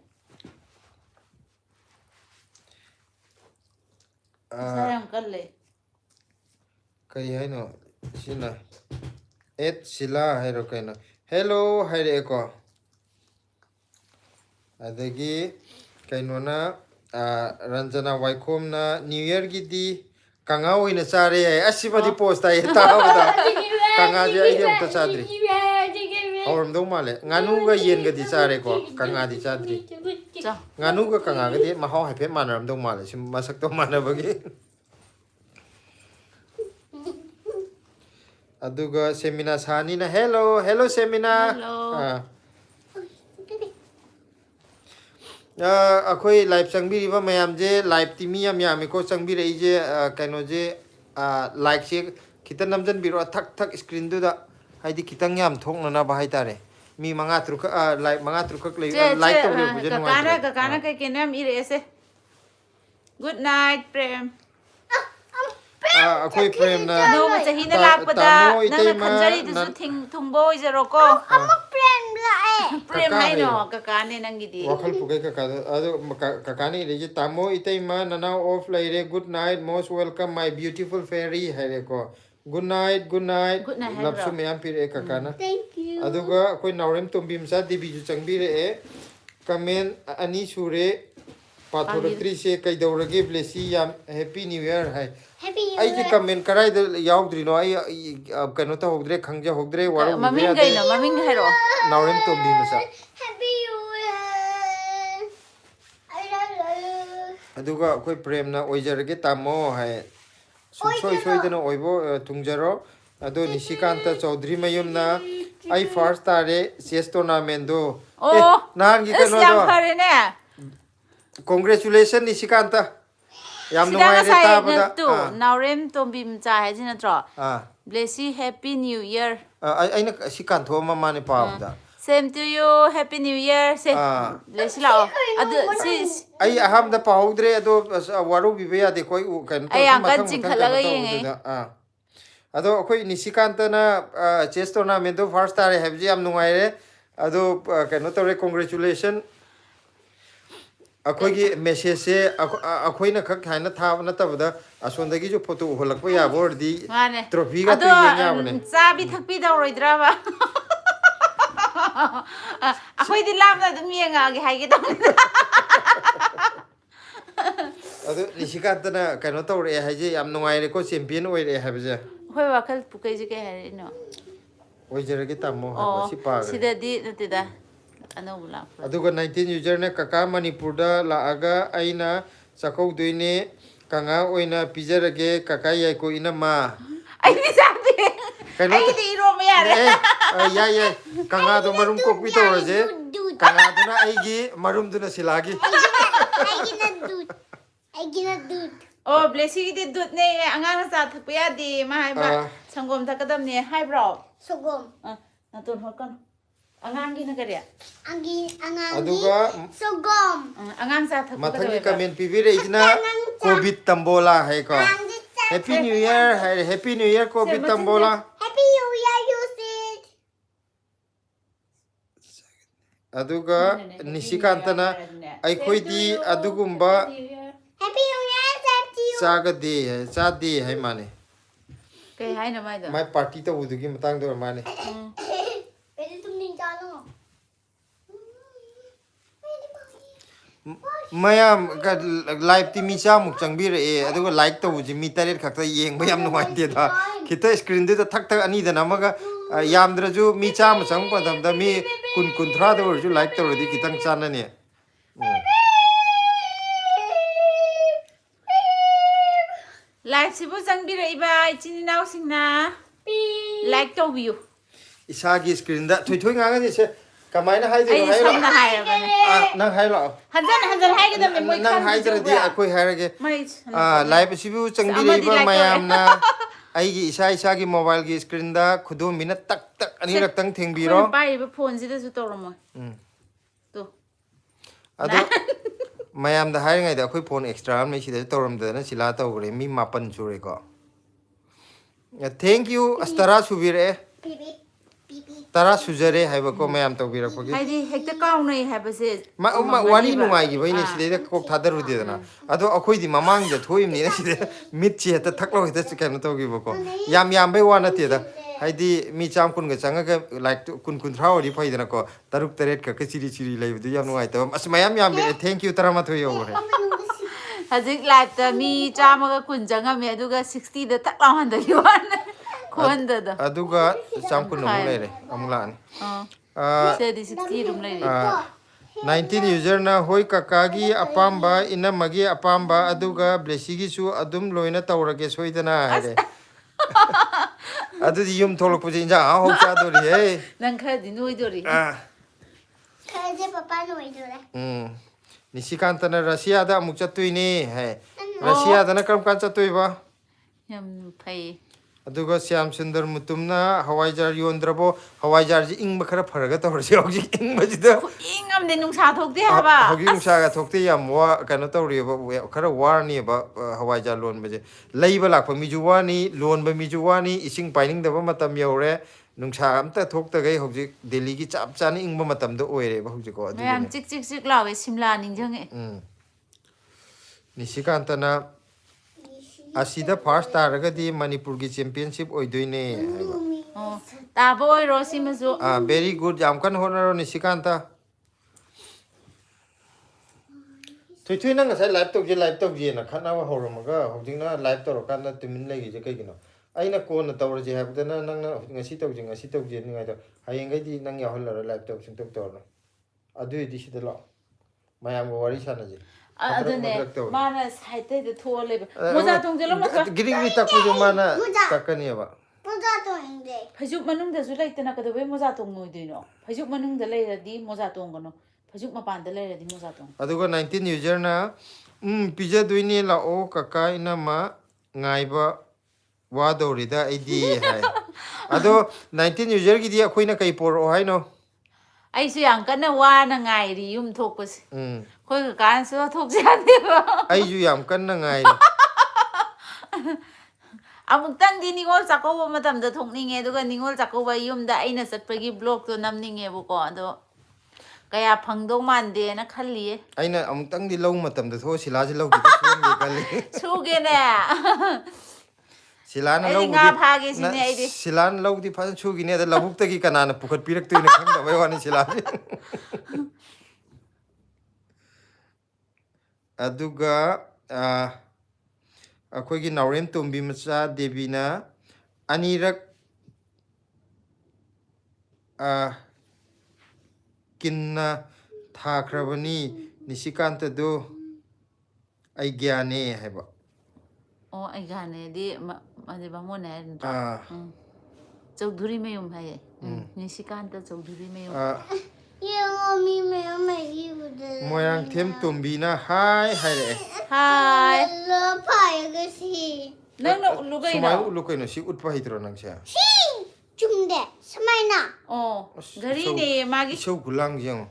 Sayang kalle. kari hai no sina et sila hai ro kai na hello hai re ko adagi kaino na Ranjana Waikom na New Year gi di kanga oina chare hai asibadi post ai ta da kanga je ai dem ta chadri auram do male nganu ga yen ga di chare ko kanga di chadri Cha. nganu ga kanga ga di ma haw hai pe manaram do male sim masak to manabagi aduga Semina Sani na hello Semina Hello. अखोई live चंगबीरिबा मयाम जे live टीमी याम यामी को चंगबीरे जे कनो जे like से खितन नमजन बिरो थक थक screen दुदा हाइदि खितंग याम थोंगना बा हाइतारे मी मंगा त्रुक like मंगा त्रुक लाइक तो ले बुझन kakana kay kinam ire ese. Good night, Prem. अखोई प्रेम ना No, masahi na lakpada. Nang nakhanjari dusu thungbo izaro ko. Amok friend la eh. Prem hai no, kakane nang gidi. wakal pugai kakani reje tamo itaima nana off laire good night most welcome my beautiful fairy haire ko good night Good night, lapsu hello. meyam pire kakana Thank you. aduga koi naurem tombim sa dibi ju changbire e comment ani sure pathoratri se kai daurage blessi yam happy new year hai Happy New ai ji Year. comment karai da yaudri no ai kano ta hogdre khangja hogdre waru Maming gay no, maming hero. naurem tombim sa Happy New Year. I love you. aduga koi prem na oijarage tamo hai soi soi dana oibo tungjaro ado Nishikanta Chaudhary mayum na ai first tare chess tournament do Oh, nan gi is kano yang do pare ne. congratulations Nishikanta yam Sida nungai nga re say ta na bada tu, naurem tombim cha hai jina tro. ah Blessy Happy New Year. ai na sikan tho ma mane pa da Same to you, Happy New Year. Say, Blessy lao. Adu sis. ai aham da pa hogdre ado waru bi be ya de koi kan to Ai, ang kan jingkhalaga yeng ah ado koi Nishikanta na chess tournament do first tare have ji am nungai re ado kano tore congratulations अखोगी message से अखोइना खक खाना था नतबदा असोंदगी जो photo होलकप या Bordi Mane. Trophy का तो ये या बने Sabi thakpi daw roidra ba. Ako'y di lam na dumiya nga agi hay kita. अदो निशिकांतना कनो तौरे हाइजे याम नुंगाइरे को चैंपियन ओइरे हाबजे Hoy wakal pukay je kay hari no. ओइजरगे तामो Oh, हाबा सि पाग sida di natida. Ano wala. अदुगा 19 यूजर ने कका मणिपुरदा लागा आइना चकौ दुइने कंगा ओइना पिजरगे कका याइको इनमा Ay, di sabi. Kano Ay, di iro mo yan. या या कंगा दो मरुम को पितो रजे कंगा दुना आइगी मरुम दुना सिलागी I gonna do. I gonna do. Oh, blessing di dut ne. Angang sa thakpiya di mahay ba. Sanggom takadam ne. Hi bro. Sogom. Natun hokan. Angang ginagariya. Angi अदुगा Sogom. Angang sa thakpiya. मथंगी comment पिबिरे इजना Covid tambola है को happy new year है happy new year Covid tambola Happy New Year, you said. अदुगा निशिकांतना अखोइदी अदुगुंबा Happy New Year, said to you. चादे है माने Kay hay na may do. My party तो उदुगी मतंग दो माने पहले तुम नहीं जानो. मयाम लाइव टी मी चा मुक चंगबिरे अदुगा लाइक तो उजि मी तरेट खक्ता येंग बयाम नुवाइते दा खिता स्क्रीन दे थक थक अनि द नमगा यामद्रजु मी चा म चंग पदम द मी कुन कुन थ्रा द वरजु लाइक तो रदि खितंग चानने Live sibo sang bira iba ichini naw sing na. Like to view. ꯏꯁꯥꯒꯤ ꯁ꯭ꯀ꯭ꯔꯤꯟꯗ ꯊꯣꯏꯊꯣꯏ ꯉꯥꯡꯉꯗꯤꯁꯦ ꯀꯃꯥꯏꯅ ꯍꯥꯏꯗꯣꯏꯅꯣ ꯑꯩꯗꯤ ꯍꯥꯏꯔꯣ ꯁꯝꯅ ꯍꯥꯏꯔꯕꯅꯦ ꯅꯪ ꯍꯥꯏꯔꯣ ꯍꯟꯖꯟ ꯍꯥꯏꯒꯗꯕꯅꯦ ꯃꯣꯏ ꯅꯪ ꯈꯪꯗ꯭ꯔꯤ ꯍꯥꯏꯗ꯭ꯔꯗꯤ ꯆꯨꯕ꯭ꯔꯥ ꯑꯩꯈꯣꯏ ꯍꯥꯏꯔꯒꯦ ꯃꯣꯏ ꯂꯥꯏꯚ ꯑꯁꯤꯕꯨ ꯑꯃꯗꯤ ꯆꯪꯕꯤꯔꯛꯏꯕ ꯂꯥꯏꯛ ꯇꯧꯔꯦ ꯃꯌꯥꯝꯅ ꯑꯩꯒꯤ ꯏꯁꯥꯒꯤ ꯃꯣꯕꯥꯏꯜꯒꯤ ꯁ꯭ꯀ꯭ꯔꯤꯟꯗ ꯈꯨꯗꯣꯝꯕꯤꯅ ꯇꯛ ꯇꯛ ꯑꯅꯤꯔꯛꯇꯪ ꯊꯦꯡꯕꯤꯔꯣ ꯑꯩꯈꯣꯏꯅ ꯄꯥꯏꯔꯤꯕ ꯐꯣꯟꯁꯤꯗꯁꯨ ꯇꯧꯔꯝꯃꯣꯏ ꯇꯣ ꯑꯗꯣ ꯃꯌꯥꯝꯗ ꯍꯥꯏꯔꯤꯉꯩꯗ ꯑꯩꯈꯣꯏ ꯐꯣꯟ ꯑꯦꯛꯁꯇ꯭ꯔꯥ ꯑꯃ ꯁꯤꯗꯁꯨ ꯇꯧꯔꯝꯗꯗꯅ ꯁꯤꯂꯥ ꯇꯧꯈ꯭ꯔꯦ ꯃꯤ 9 ꯁꯨꯔꯦꯀꯣ ꯊꯦꯡꯛ ꯌꯨ ꯑꯁ 10 ꯁꯨꯕꯤꯔꯛꯑꯦ 10 ꯁꯨꯖꯔꯦ ꯍꯥꯏꯕꯀꯣ ꯃꯌꯥꯝ ꯇꯧꯕꯤꯔꯛꯄꯒꯤ ꯍꯥꯏꯗꯤ ꯍꯦꯛꯇ ꯀꯥꯎꯅꯩ ꯍꯥꯏꯕꯁꯦ ꯋꯥꯔꯤ ꯆꯨꯝꯃꯝꯒꯅꯤꯕ ꯅꯨꯡꯉꯥꯏꯈꯤꯕꯩꯅꯦ ꯁꯤꯗꯩꯗ ꯀꯣꯛ ꯊꯥꯗꯔꯨꯗꯦꯗꯅ ꯑꯗꯣ ꯑꯩꯈꯣꯏꯗꯤ ꯃꯃꯥꯡꯗ ꯊꯣꯛꯏꯕꯅꯤꯅ ꯁꯤꯗ ꯃꯤꯠꯁꯦ ꯍꯦꯛꯇ ꯊꯛꯂꯥꯎ ꯍꯦꯛꯇ ꯀꯩꯅꯣ ꯇꯧꯈꯤꯕꯀꯣ ꯌꯥꯝꯕꯩ ꯋꯥ ꯅꯠꯇꯦꯗ ꯍꯥꯏꯗꯤ ꯃꯤ 100-100ꯒ ꯆꯪꯉꯒ ꯂꯥꯏꯛ 20-30 ꯑꯣꯏꯔꯗꯤ ꯐꯩꯗꯅꯀꯣ 6-7 ꯈꯛꯀ ꯆꯤꯔꯤ ꯂꯩꯕꯗꯨ ꯌꯥꯝ ꯅꯨꯡꯉꯥꯏꯇꯕ ꯑꯁ ꯃꯌꯥꯝ ꯌꯥꯝꯕꯤꯔꯛꯑꯦ ꯊꯦꯡꯛ ꯌꯨ 11 ꯌꯧꯈ꯭ꯔꯦ ꯍꯧꯖꯤꯛ ꯂꯥꯏꯐꯇ ꯃꯤ 100-100 ꯆꯪꯉꯝꯃꯦ ꯑꯗꯨꯒ 60ꯗ ꯇꯛ ꯂꯥꯎ ꯍꯟꯊꯈꯤꯕ ꯋꯥꯅꯦ ꯈꯨꯍꯟꯊꯗꯣ ꯑꯗꯨꯒ 100 ꯑꯃꯨꯛ ꯂꯩꯔꯦ ꯑꯃꯨꯛ ꯂꯥꯛꯑꯅꯤ ꯁꯤꯗꯗꯤ 60 ꯑꯗꯨꯝ ꯂꯩꯔꯤ 19 ꯌꯨꯖꯔꯅ ꯍꯣꯏ ꯀꯀꯥꯒꯤ ꯑꯄꯥꯝꯕ ꯏꯅꯝꯃꯒꯤ ꯑꯄꯥꯝꯕ ꯑꯗꯨꯒ ꯕ꯭ꯂꯦꯁꯤꯒꯤꯁꯨ ꯑꯗꯨꯝ ꯂꯣꯏꯅ ꯇꯧꯔꯒꯦ ꯁꯣꯏꯗꯅ ꯍꯥꯏꯔꯦ ꯑꯁ ꯑꯗꯨꯗꯤ ꯌꯨꯝ ꯊꯣꯛꯂꯛꯄꯁꯦ ꯏꯟꯖꯥꯡ ꯑꯍꯥꯎ ꯆꯥꯗꯣꯔꯤꯍꯦ ꯅꯪ ꯈꯔꯗꯤ ꯅꯣꯏꯗꯣꯔꯤ ꯈꯔꯁꯦ ꯄꯄꯥ ꯂꯣꯏꯗꯣꯔꯦ ꯅꯤꯁꯤꯀꯥꯟꯇꯅ ꯔꯁꯤꯌꯥꯗ ꯑꯃꯨꯛ ꯆꯠꯇꯣꯏꯅꯦ ꯍꯥꯏ ꯑꯣ ꯔꯁꯤꯌꯥꯗꯅ ꯀꯔꯝ ꯀꯥꯟ ꯆꯠꯇꯣꯏꯕ ꯌꯥꯝ ꯐꯩ ꯑꯗꯨꯒ ꯁ꯭ꯌꯥꯝ ꯁꯨꯟꯗꯔ ꯃꯨꯇꯨꯝꯅ ꯍꯋꯥꯏꯖꯥꯔ ꯌꯣꯟꯗ꯭ꯔꯕꯣ ꯍꯋꯥꯏꯖꯥꯔꯁꯤ ꯏꯪꯕ ꯈꯔ ꯐꯔꯒ ꯇꯧꯔꯁꯤ ꯍꯧꯖꯤꯛ ꯏꯪꯕꯁꯤꯗ ꯈꯨꯏꯪ ꯑꯃꯅꯦ ꯅꯨꯡꯁꯥ ꯊꯣꯛꯇꯦ ꯍꯥꯏꯕ ꯍꯧꯖꯤꯛ ꯅꯨꯡꯁꯥꯒ ꯑꯁ ꯊꯣꯛꯇꯦ ꯌꯥꯝ ꯀꯩꯅꯣ ꯇꯧꯔꯤꯑꯕ ꯈꯔ ꯋꯥꯔꯅꯤꯕ ꯍꯋꯥꯏꯖꯥꯔ ꯂꯣꯟꯕꯁꯦ ꯂꯩꯕ ꯂꯥꯛꯄ ꯃꯤꯁꯨ ꯋꯥꯅꯤ ꯂꯣꯟꯕ ꯃꯤꯁꯨ ꯋꯥꯅꯤ ꯏꯁꯤꯡ ꯄꯥꯏꯅꯤꯡꯗꯕ ꯃꯇꯝ ꯌꯧꯔꯦ ꯅꯨꯡꯁꯥ ꯑꯝꯇ ꯊꯣꯛꯇꯈꯩ ꯍꯧꯖꯤꯛ ꯗꯦꯜꯂꯤꯒꯤ ꯆꯞ ꯆꯥꯅ ꯏꯪꯕ ꯃꯇꯝꯗ ꯑꯣꯏꯔꯦꯕ ꯍꯧꯖꯤꯛꯀꯣ ꯃꯌꯥꯝ ꯑꯗꯨꯒꯤꯅꯦ ꯆꯤꯛ ꯂꯥꯎꯋꯦ ꯁꯤꯝꯂꯥ ꯅꯤꯡꯁꯤꯡꯉꯛꯑꯦ ꯅꯤꯁꯤꯀꯥꯟꯇꯅ ꯑꯁꯤꯗ ꯐꯥꯔꯁ ꯇꯥꯔꯒꯗꯤ ꯃꯅꯤꯄꯨꯔꯒꯤ ꯆꯦꯝꯄꯤꯌꯟꯁꯤꯞ ꯑꯣꯏꯗꯣꯏꯅꯦ ꯍꯥꯏꯕ ꯑꯣ ꯇꯥꯕ ꯑꯣꯏꯔꯣ ꯁꯤꯃꯁꯨ ꯕꯦꯔꯤ ꯒꯨꯗ ꯌꯥꯝ ꯀꯟꯅ ꯍꯣꯠꯅꯔꯣ ꯅꯤꯁꯤꯀꯥꯟꯇ ꯊꯣꯏꯊꯣꯏ ꯅꯪ ꯉꯁꯥꯏ ꯂꯥꯏꯚ ꯇꯧꯖꯦꯅ ꯈꯠꯅꯕ ꯍꯧꯔꯝꯃꯒ ꯍꯧꯖꯤꯛꯅ ꯂꯥꯏꯚ ꯇꯧꯔꯀꯥꯟꯗ ꯇꯨꯃꯤꯟ ꯂꯩꯔꯤꯁꯦ ꯀꯩꯒꯤꯅꯣ ꯑꯩꯅ ꯀꯣꯟꯅ ꯇꯧꯔꯁꯦ ꯍꯥꯏꯕꯗꯅ ꯅꯪꯅ ꯉꯁꯤ ꯇꯧꯁꯦ ꯅꯤꯡꯉꯥꯏꯗꯣ ꯍꯌꯦꯡꯈꯩꯗꯤ ꯅꯪ ꯌꯥꯎꯍꯜꯂꯔꯣꯏ ꯂꯥꯏꯚ ꯇꯧ ꯁꯨꯡꯇꯧ ꯇꯧꯔꯅꯨ ꯑꯗꯨꯏꯗꯤ ꯁꯤꯗ ꯂꯥꯛꯑꯣ ꯃꯌꯥꯝꯒ ꯋꯥꯔꯤ ꯁꯥꯟꯅꯁꯦ ꯑꯗꯨꯅꯦ ꯃꯥꯅ ꯁꯥꯏꯠꯇꯩꯗ ꯊꯣꯛꯑ ꯂꯩꯕ ꯃꯣꯖꯥ ꯇꯣꯡꯖꯜꯂꯝꯃꯣ ꯒꯤꯔꯤ ꯇꯛꯄꯁꯨ ꯃꯥꯅ ꯇꯛꯀꯅꯦꯕ ꯃꯣꯖꯥ ꯇꯣꯡꯗꯦ ꯐꯩꯖꯨꯞ ꯃꯅꯨꯡꯗꯁꯨ ꯂꯩꯇꯅ ꯀꯩꯗꯧꯕꯩ ꯃꯣꯖꯥ ꯇꯣꯡꯉꯣꯏꯗꯣꯏꯅꯣ ꯐꯩꯖꯨꯞ ꯃꯅꯨꯡꯗ ꯂꯩꯔꯗꯤ ꯃꯣꯖꯥ ꯇꯣꯡꯒꯅꯨ ꯐꯩꯖꯨꯞ ꯃꯄꯥꯟꯗ ꯂꯩꯔꯗꯤ ꯃꯣꯖꯥ ꯇꯣꯡ ꯑꯗꯨꯒ 19 ꯌꯨꯖꯔꯅ ꯄꯤꯖꯗꯣꯏꯅꯦ ꯂꯥꯛꯑꯣ ꯀꯀꯥ ꯏꯅꯝꯃ ꯉꯥꯏꯕ ꯋꯥꯗꯧꯔꯤꯗ ꯑꯩꯗꯤ ꯍꯥꯏ ꯑꯗꯣ 19 ꯌꯨꯖꯔꯒꯤꯗꯤ ꯑꯩꯈꯣꯏꯅ ꯀꯩ ꯄꯣꯔꯛꯑꯣ ꯍꯥꯏꯅꯣ ꯑꯩꯁꯨ ꯌꯥꯝ ꯀꯟꯅ ꯋꯥꯅ ꯉꯥꯏꯔꯤ ꯌꯨꯝ ꯊꯣꯛꯄꯁꯦ ꯎꯝ ꯑꯩꯈꯣꯏ ꯀꯀꯥꯅꯁꯨ ꯊꯣꯛꯁꯦ ꯌꯥꯗꯦꯕ ꯑꯩꯁꯨ ꯌꯥꯝ ꯀꯟꯅ ꯉꯥꯏꯔꯤ ꯑꯃꯨꯛꯇꯪꯗꯤ ꯅꯤꯉꯣꯜ ꯆꯥꯛꯀꯧꯕ ꯃꯇꯝꯗ ꯊꯣꯛꯅꯤꯡꯉꯦ ꯑꯗꯨꯒ ꯅꯤꯉꯣꯜ ꯆꯥꯛꯀꯧꯕ ꯌꯨꯝꯗ ꯑꯩꯅ ꯆꯠꯄꯒꯤ ꯕ꯭ꯂꯣꯛꯇꯣ ꯅꯝꯅꯤꯡꯉꯦꯕꯀꯣ ꯑꯗꯣ ꯀꯌా ꯐꯪꯗꯧ ꯃꯥꯟꯗꯦꯅ ꯈꯜꯂꯤꯌꯦ ꯑꯩꯅ ꯑꯃꯨꯛꯇꯪꯗꯤ ꯂꯧ ꯃꯇꯝꯗ ꯊꯣꯛꯑ ꯁꯤꯂꯥꯁꯤ ꯂꯧꯈꯤꯗ ꯁꯨꯍꯟꯒꯦ ꯈꯜꯂꯤ ꯁꯨꯒꯦꯅꯦ ꯁꯤꯂꯥꯅ ꯑꯩꯗꯤ ꯉꯥ ꯂꯧꯕꯗꯤ ꯐꯥꯒꯦ ꯁꯤꯅꯦ ꯑꯩꯗꯤ ꯁꯤꯂꯥꯅ ꯂꯧꯗꯤ ꯐꯖꯅ ꯁꯨꯈꯤꯅꯤ ꯑꯗ ꯂꯧꯕꯨꯛꯇꯒꯤ ꯀꯅꯥꯅ ꯄꯨꯈꯠꯄꯤꯔꯛꯇꯣꯏꯅꯣ ꯈꯪꯗꯕꯩ ꯋꯥꯅꯤ ꯁꯤꯂꯥꯁꯤ ꯑꯗꯨꯒ ꯑꯩꯈꯣꯏꯒꯤ ꯅꯥꯎꯔꯦꯝ ꯇꯣꯝꯕꯤ ꯃꯆꯥ ꯗꯦꯕꯤꯅ ꯑꯅꯤꯔꯛ ꯀꯤꯟꯅ ꯊꯥꯈ꯭ꯔꯕꯅꯤ ꯅꯤꯁꯤꯀꯥꯟꯇꯗꯨ ꯑꯩ ꯒ꯭ꯌꯥꯅꯦ ꯍꯥꯏꯕ ꯑꯣ ꯑꯩ ꯒ꯭ꯌꯥꯅꯦꯗꯤ ꯑꯗꯨ ꯕꯥꯃꯣꯟꯅꯦ ꯍꯥꯏ ꯅꯠꯇ꯭ꯔꯣ ꯆꯧꯙꯨꯔꯤ ꯃꯌꯨꯝ ꯍꯥꯏꯌꯦ ꯅꯤꯁꯤꯀꯥꯟꯇ ꯆꯧꯙꯨꯔꯤ ꯃꯌꯨꯝ ꯌꯦꯡꯉꯣ ꯃꯤ ꯃꯌꯥꯝ ꯂꯩꯔꯤꯕꯗ ꯃꯣꯏꯔꯥꯡꯊꯦꯝ ꯇꯣꯝꯕꯤꯅ ꯍꯥꯏ ꯍꯥꯏꯔꯛꯑꯦ ꯍꯥꯏ ꯐꯥꯏꯔꯒ ꯁꯤ ꯅꯪꯅ ꯎꯠꯂꯨ ꯀꯩꯅꯣ ꯁꯨꯃꯥꯏꯅ ꯎꯠꯂꯨ ꯀꯩꯅꯣ ꯁꯤ ꯎꯠꯄ ꯍꯩꯇ꯭ꯔꯣ ꯅꯪꯁꯦ ꯁꯤ ꯆꯨꯝꯗꯦ ꯁꯨꯃꯥꯏꯅ ꯑꯣ ꯘꯔꯤꯅꯦ ꯃꯥꯒꯤ ꯏꯁꯧ ꯈꯨꯂꯥꯡꯁꯦ ꯌꯦꯡꯉꯣ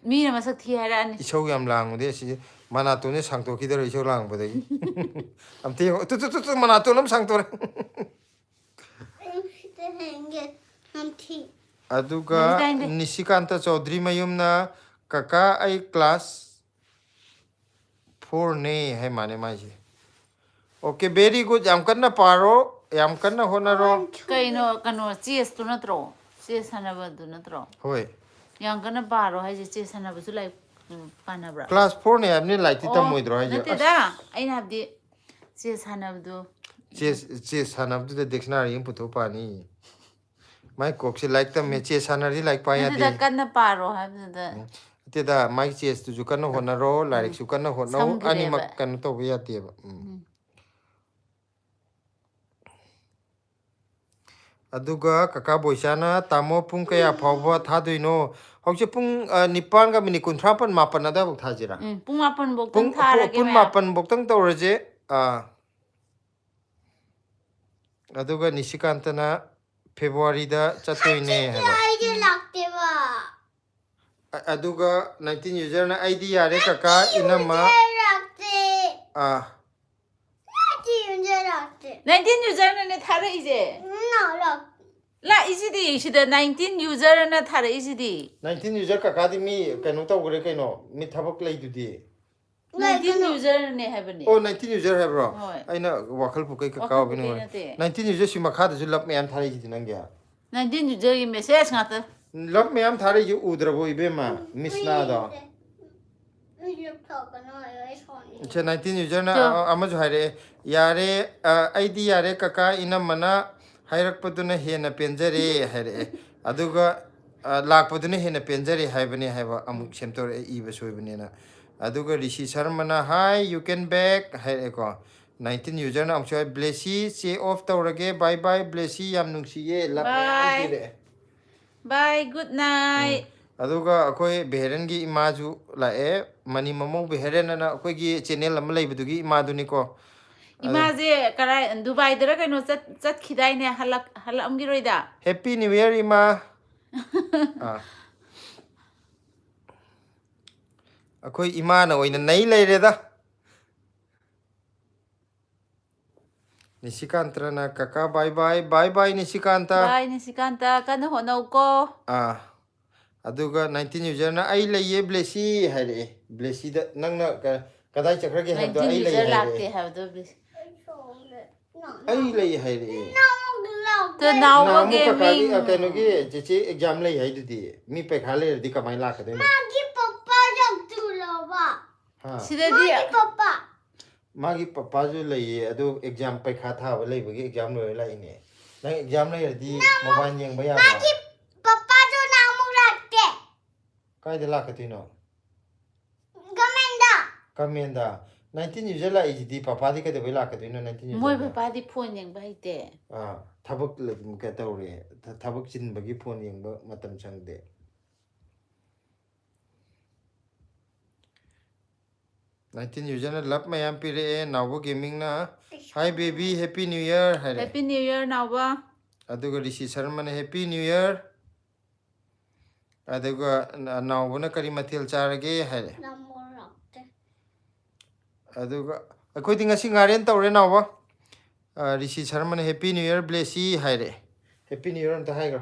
ꯃꯤꯅ ꯃꯁꯛ ꯊꯤ ꯍꯥꯏꯔꯛꯑꯅꯤ ꯏꯁꯧ ꯌꯥꯝ ꯂꯥꯡꯕꯗꯤ ꯑꯁꯤꯁꯦ ꯃꯅꯥꯇꯣꯟꯁꯦ ꯁꯥꯡꯇꯣꯛꯈꯤꯗꯧꯔꯦ ꯏꯁꯧ ꯂꯥꯡꯕꯗꯒꯤ ꯑꯝꯇ ꯌꯦꯡꯉꯣ ꯇꯨ ꯃꯅꯥꯇꯣꯟ ꯑꯃ ꯁꯥꯡꯇꯣꯔꯦ ꯑꯗꯨꯒ ꯅꯤꯁꯤꯀꯥꯟꯇ ꯆꯧꯙꯨꯔꯤ ꯃꯌꯨꯝꯅ ꯀꯀꯥ ꯑꯩ ꯀ꯭ꯂꯥꯁ 4ꯅꯦ ꯍꯥꯏ ꯃꯥꯅꯦ ꯃꯥꯏꯁꯦ ꯑꯣꯀꯦ ꯕꯦꯔꯤ ꯒꯨꯗ ꯌꯥꯝ ꯀꯟꯅ ꯄꯥꯔꯣ ꯌꯥꯝ ꯀꯟꯅ ꯍꯣꯠꯅꯔꯣ ꯀꯩꯅꯣ ꯆꯦꯁꯇꯨ ꯅꯠꯇ꯭ꯔꯣ ꯆꯦꯁ ꯁꯥꯟꯅꯕꯗꯨ ꯅꯠꯇ꯭ꯔꯣ ꯍꯣꯏ ꯌꯥꯝ ꯀꯟꯅ ꯄꯥꯔꯣ ꯍꯥꯏꯁꯦ ꯆꯦꯁ ꯁꯥꯟꯅꯕꯁꯨ ꯂꯥꯏꯔꯤꯛ ꯄꯥꯅꯕ꯭ꯔꯥ ꯀ꯭ꯂꯥꯁ 4ꯅꯦ ꯍꯥꯏꯕꯅꯤ ꯂꯥꯏꯔꯤꯛꯇꯤ ꯑꯣ ꯇꯝꯃꯣꯏꯗ꯭ꯔꯣ ꯍꯥꯏꯁꯦ ꯅꯠꯇꯦꯗ ꯑꯁ ꯑꯩꯅ ꯍꯥꯏꯕꯗꯤ ꯆꯦꯁ ꯁꯥꯟꯅꯕꯗꯣ ꯆꯦꯁ ꯁꯥꯟꯅꯕꯗꯨꯗ ꯗꯤꯛꯁꯅꯥꯔꯤ ꯑꯃ ꯄꯨꯊꯣꯛ ꯄꯥꯅꯤ ꯃꯥꯏ ꯀꯣꯛꯁꯦ ꯂꯥꯏꯔꯤꯛ ꯇꯝꯃꯦ ꯆꯦꯁ ꯁꯥꯟꯅꯔꯗꯤ ꯂꯥꯏꯔꯤꯛ ꯄꯥ ꯌꯥꯗꯦ ꯅꯠꯇꯦꯗ ꯀꯟꯅ ꯄꯥꯔꯣ ꯍꯥꯏꯕꯗꯨꯗ ꯅꯠꯇꯦꯗ ꯃꯥꯏ ꯆꯦꯁꯇꯨꯁꯨ ꯀꯟꯅ ꯍꯣꯠꯅꯔꯣ ꯂꯥꯏꯔꯤꯛꯁꯨ ꯀꯟꯅ ꯍꯣꯠꯅꯧ ꯑꯅꯤꯃꯛ ꯁꯝꯈ꯭ꯔꯦꯕ ꯀꯩꯅꯣ ꯇꯧꯕ ꯌꯥꯗꯦꯕ aduga kaka boisana tamo pung kaya phawba thadoino hauche pung nipan ga mini kunthra pan mapan ada bok thajira pung mapan bok pung tang thara ge pun ma mapan bok tang tawraje aduga nisikantana February da chatoine haba 아이들 낙대봐. aduga 19 user na ID yare kaka inama 낙대. 나지 윤재 낙대. 19 user na thara ije 나 la isidi shida 19 user na thara isidi 19 user kaka di mi kaino tawgre kaino mi thabak lei dudi 19 user ne habani oh 19 user hai bro Hoi. aina wakhal pukai kaka Wakhal bini pukai nate. 19 user sima khada ju lap me am thari ji nangya 19 user gi message ngata lap me am thari ju udrabo ibema misna da che 19 user na amaju haire yare ID yare kaka ina mana hairak paduna hena penjare haire aduga lak paduna hena penjare haibani haiba amuk semtor iba soibani na aduga rishi sharmana hi you can back haire ko 19 user na amchoi blessy che off tawrage bye bye blessy yam nungsiye lap Bye. me bye good night aduga akoi beheren gi imaju la e mani mamong beheren na akoi gi channel am leibudugi imaduni ko imaje karai dubai dara kaino chat khidai ne halak amgi roida happy new year ima akoi ima na oina nei leireda nisikanta na kaka bye bye bye bye nisikanta bye nisikanta kana honau ko aduga 19 user na ai leiye blessy haire blessy da nangna kadai chakrage habdo 19 ai user leiye lakte habdo ai leiye haire to now na mu gaming kaka kaino gi jeche exam lei hai dudi mi pe khale di kamai la ka de 아기 빠빠 좀 들어봐. ha sidadi 빠빠. magi papa ju lei adu exam pe kha tha ba lei bagi exam loi lai ne nang exam lei di mobile yeng ba ya ba 빠빠도 나무 낙대. kai de la ka tino 그만다. kamenda 19 user la di papa di ka de la ka tino 19 user moi papa di phone yang bai te thabak le ka tawre thabak chin bagi phone yeng ba matam chang de 19 user na lap mayam pire nawo gaming na hi baby happy new year hare happy new year now ba aduga rishi sharma na happy new year aduga nawo na kari mathil charage hare 나무 낙대. aduga akoi dinga singaren tawre nawo rishi sharma na happy new year blessy hare happy new year anta haiga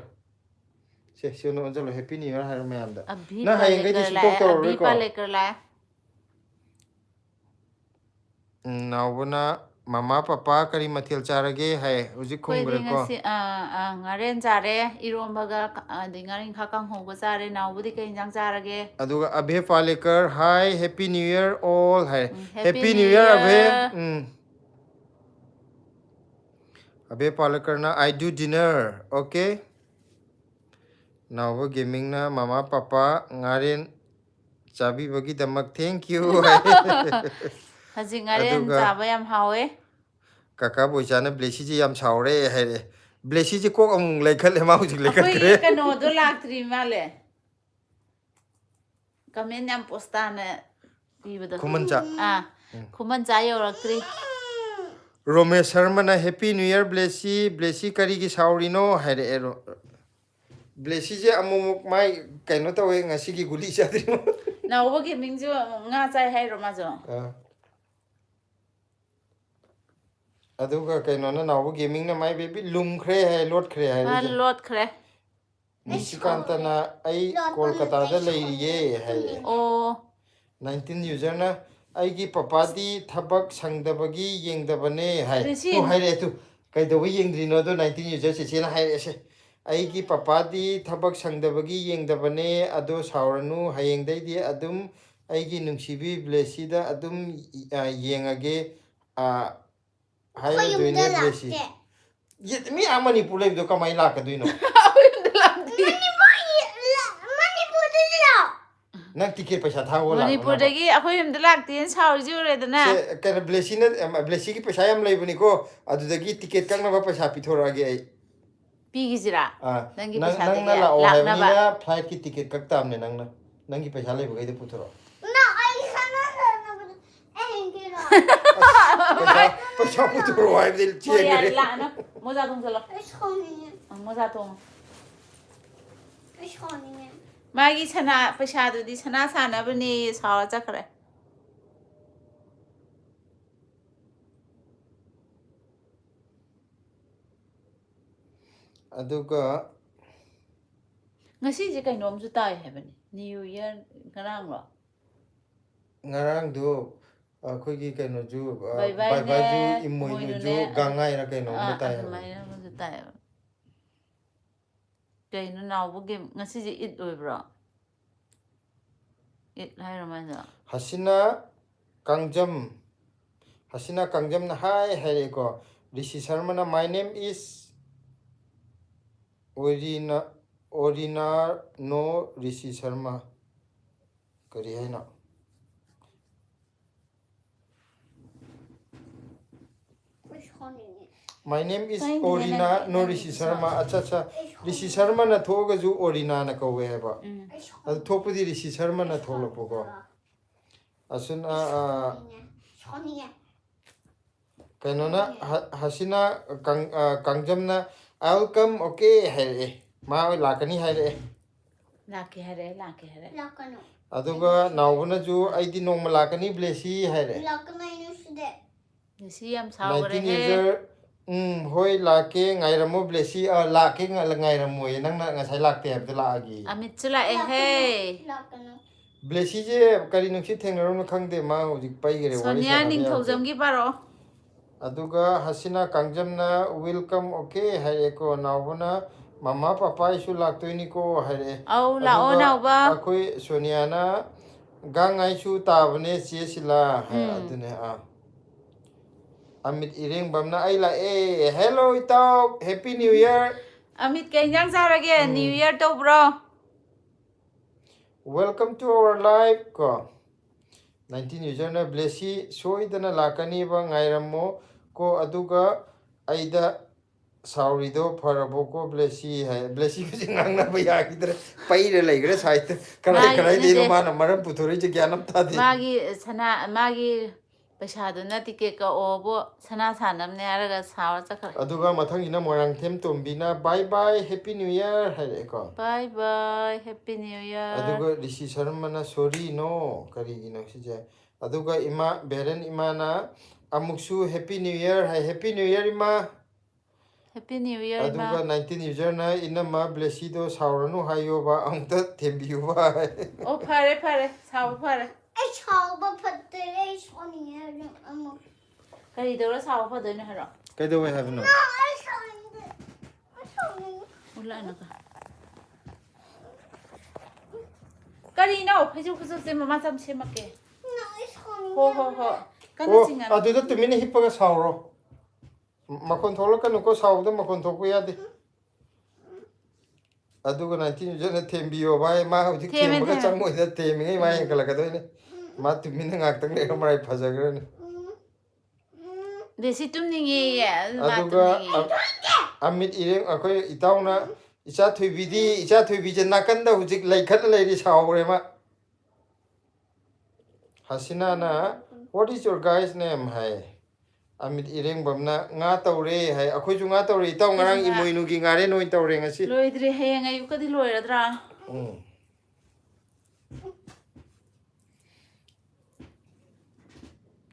se no anjalo happy new year hare mayam da abhi na hayeng di sutok tawre ko pa lekar la nawna mama papa kari mathil charage hai uji koi khungre dinga ko si ngaren jare irom baga dingaring khakang ho go jare now budi kai jang jarage aduga abhe palekar hi happy new year all hai Happy new New year Year. abhe abhe palekar na I do dinner okay now gaming na mama papa ngaren chabi bagi damak thank you haji ngaren Aduga- jaba yam hawe kaka boichana blessy ji yam chaure hai blessy ji kok amung lekhal ma hujik lekhat koi kre kano do laktri male kamen yam postana pibada khumancha khuman cha yoraktri Romesh Sharma na happy new year blessy blessy kari gi saurino haire ero blessy je amumuk mai kaino tawe ngasi gi guli chadri now bo gaming jo nga chai hai roma jo aduga kaino na nawo gaming na mai baby lum khre hai lot khre hai lot khre nisikanta na ai kolkata da leiriye hai o 19 user na ai gi papa di thabak sangdabagi yengdabane hai Rishi. tu hai re tu kai do yengdri no do 19 user se chena hai re se ai gi papa di thabak sangdabagi yengdabane ado sauranu hayengdai di adum ai gi nungsibi blessy da adum yengage hai do ne 거용들 blessy 낙대. ye mi amani pulai do kamai la ka do no 머니푸드요. nang ticket paisa tha wala manipur dagi akhoi yum dalak tin saur ju re dana se kana blessy na blessy ki paisa yam lai bani ko adu dagi ticket kang na ba paisa pithora ge ai ꯄꯤꯒꯤꯁꯤꯔꯥ ꯅꯪꯒꯤ ꯄꯩꯁꯥꯗꯒꯤ ꯅꯪꯅ ꯂꯥꯛꯑꯣ ꯂꯥꯛꯅꯕ ꯍꯥꯏꯕꯅꯤꯅ ꯐ꯭ꯂꯥꯏꯠꯀꯤ ticket ꯀꯛꯇꯥꯕꯅꯦ ꯅꯪꯒꯤ ꯄꯩꯁꯥ ꯂꯩꯕꯈꯩꯗꯣ ꯄꯨꯊꯣꯔꯛꯑꯣ No, I cannot. पैसा पुथरो हाइबदि ꯍꯣꯏ चेक ꯌꯥꯔꯦ करे ꯂꯥꯛꯑꯅꯨ ꯃꯣꯖꯥ ꯇꯣꯡꯁꯤꯜꯂꯣ It's honey. ꯃꯣꯖꯥ ꯇꯣꯡꯉꯣ It's honey. ꯃꯥꯒꯤ ꯁꯅꯥ ꯄꯩꯁꯥꯗꯨꯗꯤ ꯁꯅꯥ ꯁꯥꯅꯕꯅꯦ ꯁꯥꯎꯔ ꯆꯠꯈ꯭ꯔꯦ अदुगा ꯉꯁꯤꯁꯦ ꯀꯩꯅꯣꯝꯁꯨ ꯇꯥꯏ ꯍꯥꯏꯕꯅꯤ ꯅ꯭ꯌꯨ ꯏꯌꯔ ꯉꯔꯥꯡꯂꯣ ngaraangdu ꯑꯩꯈꯣꯏꯒꯤ ꯀꯩꯅꯣꯖꯨ ꯕꯥꯏ ꯕꯥꯏꯅꯦ ꯕꯥꯏꯕꯥꯏꯖꯨ ꯏꯃꯣꯏꯅꯨꯖꯨ ꯏꯃꯣꯏꯅꯨꯅꯦ ꯒꯥꯡꯉꯥꯏꯔ ꯀꯩꯅꯣꯝꯒ ꯇꯥꯏ ꯑꯗꯨꯃꯥꯏꯅ ꯑꯃꯁꯨ ꯇꯥꯏꯌꯦꯕ ꯀꯩꯅꯣ ꯅꯥꯎꯕ ꯒꯦꯝ ꯉꯁꯤꯁꯦ ꯏꯠ ꯑꯣꯏꯕ꯭ꯔꯣ ꯏꯠ ꯍꯥꯏꯔꯃꯥꯏꯅ हसीना कांगजम ना हाय हैरेको ऋषि शर्मा ना माय नेम इज ओरिना नो ऋषि शर्मा करी है ना It's honey. My name is Thank you, Orina Nana. no Nana, Rishi it's Sharma. not. अच्छा Rishi Sharma ना थोगा जो Orina ना कौवे है बा It's अब थोपदी Rishi Sharma ना थोला पोको असन honey. कैनोना हसीना कांगजम ना I will come okay है रे माँ लाकनी है रे ꯂꯥꯛꯀꯦ ꯍꯥꯏꯔꯛꯑꯦ Lakano. अदुगा नावना जो आइदी नोंग लाकनी ब्लेसी है रे Lakano inusde. ꯉꯁꯤ ꯌꯥꯝ 19 ꯁꯥꯎꯈ꯭ꯔꯦꯍꯦ user hoi lake ngairamo blesi lake ngairamo nang na ngasai lakte habda laagi ꯑꯃꯤꯠꯁꯨ ꯂꯥꯛꯑꯦꯍꯦ Lakano. blesi je kari nungsi thengnaro na khangde ma hojik paigere wari Sonia sana ꯅꯤꯡꯊꯧꯖꯝꯒꯤ ꯄꯥꯔꯛꯑꯣ aduga hasina kangjamna welcome okay haireko nawbana mama papa isu laktoini ko haire ꯑꯧ ꯂꯥꯛꯑꯣ ꯅꯥꯎꯕ akoi sonia na gangai su tabne che sila adune Amit Ireng Bamna ay la hello itaw happy new year Amit ꯀꯩ ꯏꯟꯖꯥꯡ ꯆꯥꯔꯒꯦ new year Toubro welcome to our live ko 19 user na blessi soidana lakani ba ngairamo ko aduga aida sauri do farabo ko blessi hai blessi ko ngang na ba yagidre paire leigre site kanai kanai de mana maram puthori je gyanam ta de ꯃꯥꯒꯤ ꯁꯅꯥ ꯃꯥꯒꯤ ꯄꯩꯁꯥꯗꯨꯅ ticket ꯀꯛꯑꯣꯕꯨ ꯁꯅꯥ ꯁꯥꯟꯅꯕꯅꯦ ꯍꯥꯏꯔꯒ ꯁꯥꯎꯔ ꯆꯠꯈ꯭ꯔꯦ aduga mathangina morangthem tombina bye bye happy new year hai ko bye bye happy new year aduga rishi sharma na sorry no kari gino sije aduga ima beren ima na amuksu happy new year hai happy new year ima happy new year ꯏꯃꯥ aduga 19 user na inama blessi do sauranu hayo ba amta thembiu ba ꯑꯣ ꯐꯔꯦ ꯐꯔꯦ ꯁꯥꯎꯕ ꯐꯔꯦ It's haba patte. It's honey. ꯀꯔꯤ ꯇꯧꯔ ꯁꯥꯎꯕ ꯐꯗꯣꯏꯅꯣ ꯍꯥꯏꯔꯣ kaido we have no No, it's honey. It's honey. ꯎꯠꯂꯛꯑꯅꯨꯀ ꯀꯔꯤꯅꯣ ꯐꯩꯖꯨꯞ ꯈꯨꯆꯨꯞꯁꯦ ꯃꯃꯥ ꯆꯝ ꯁꯦꯝꯃꯛꯀꯦ No, it's honey. ꯍꯣ ꯍꯣ ꯍꯣ ꯀꯟꯅ oh ꯆꯤꯡꯉꯅꯨ aduda tumine hippaga sauro makon tholakanu ko sauda makon thokku yade aduga 19 user na thembiyo bai ma hojik Theme, thembaga theme. changmoi da themingai ma hengalakadoine ma tumine ngaktang le marai phajagrani ꯗꯦꯁꯤ ꯇꯨꯝꯅꯤꯡꯉꯦꯌꯦ ꯑꯗꯨ ꯃꯥ aduga ꯇꯨꯝꯅꯤꯡꯉꯦ amit ireng akoi itauna icha thuibi je nakanda hujik laikhat leiri saure ma hasina na what is your guy's name hai amit ireng bamna nga taure hai akoi ju nga taure itaw ngarang imoinu gi ngare noi taure ngasi ꯂꯣꯏꯗ꯭ꯔꯤ ꯍꯌꯦꯡ ꯑꯌꯨꯛꯀꯗꯤ ꯂꯣꯏꯔꯗ꯭ꯔꯥ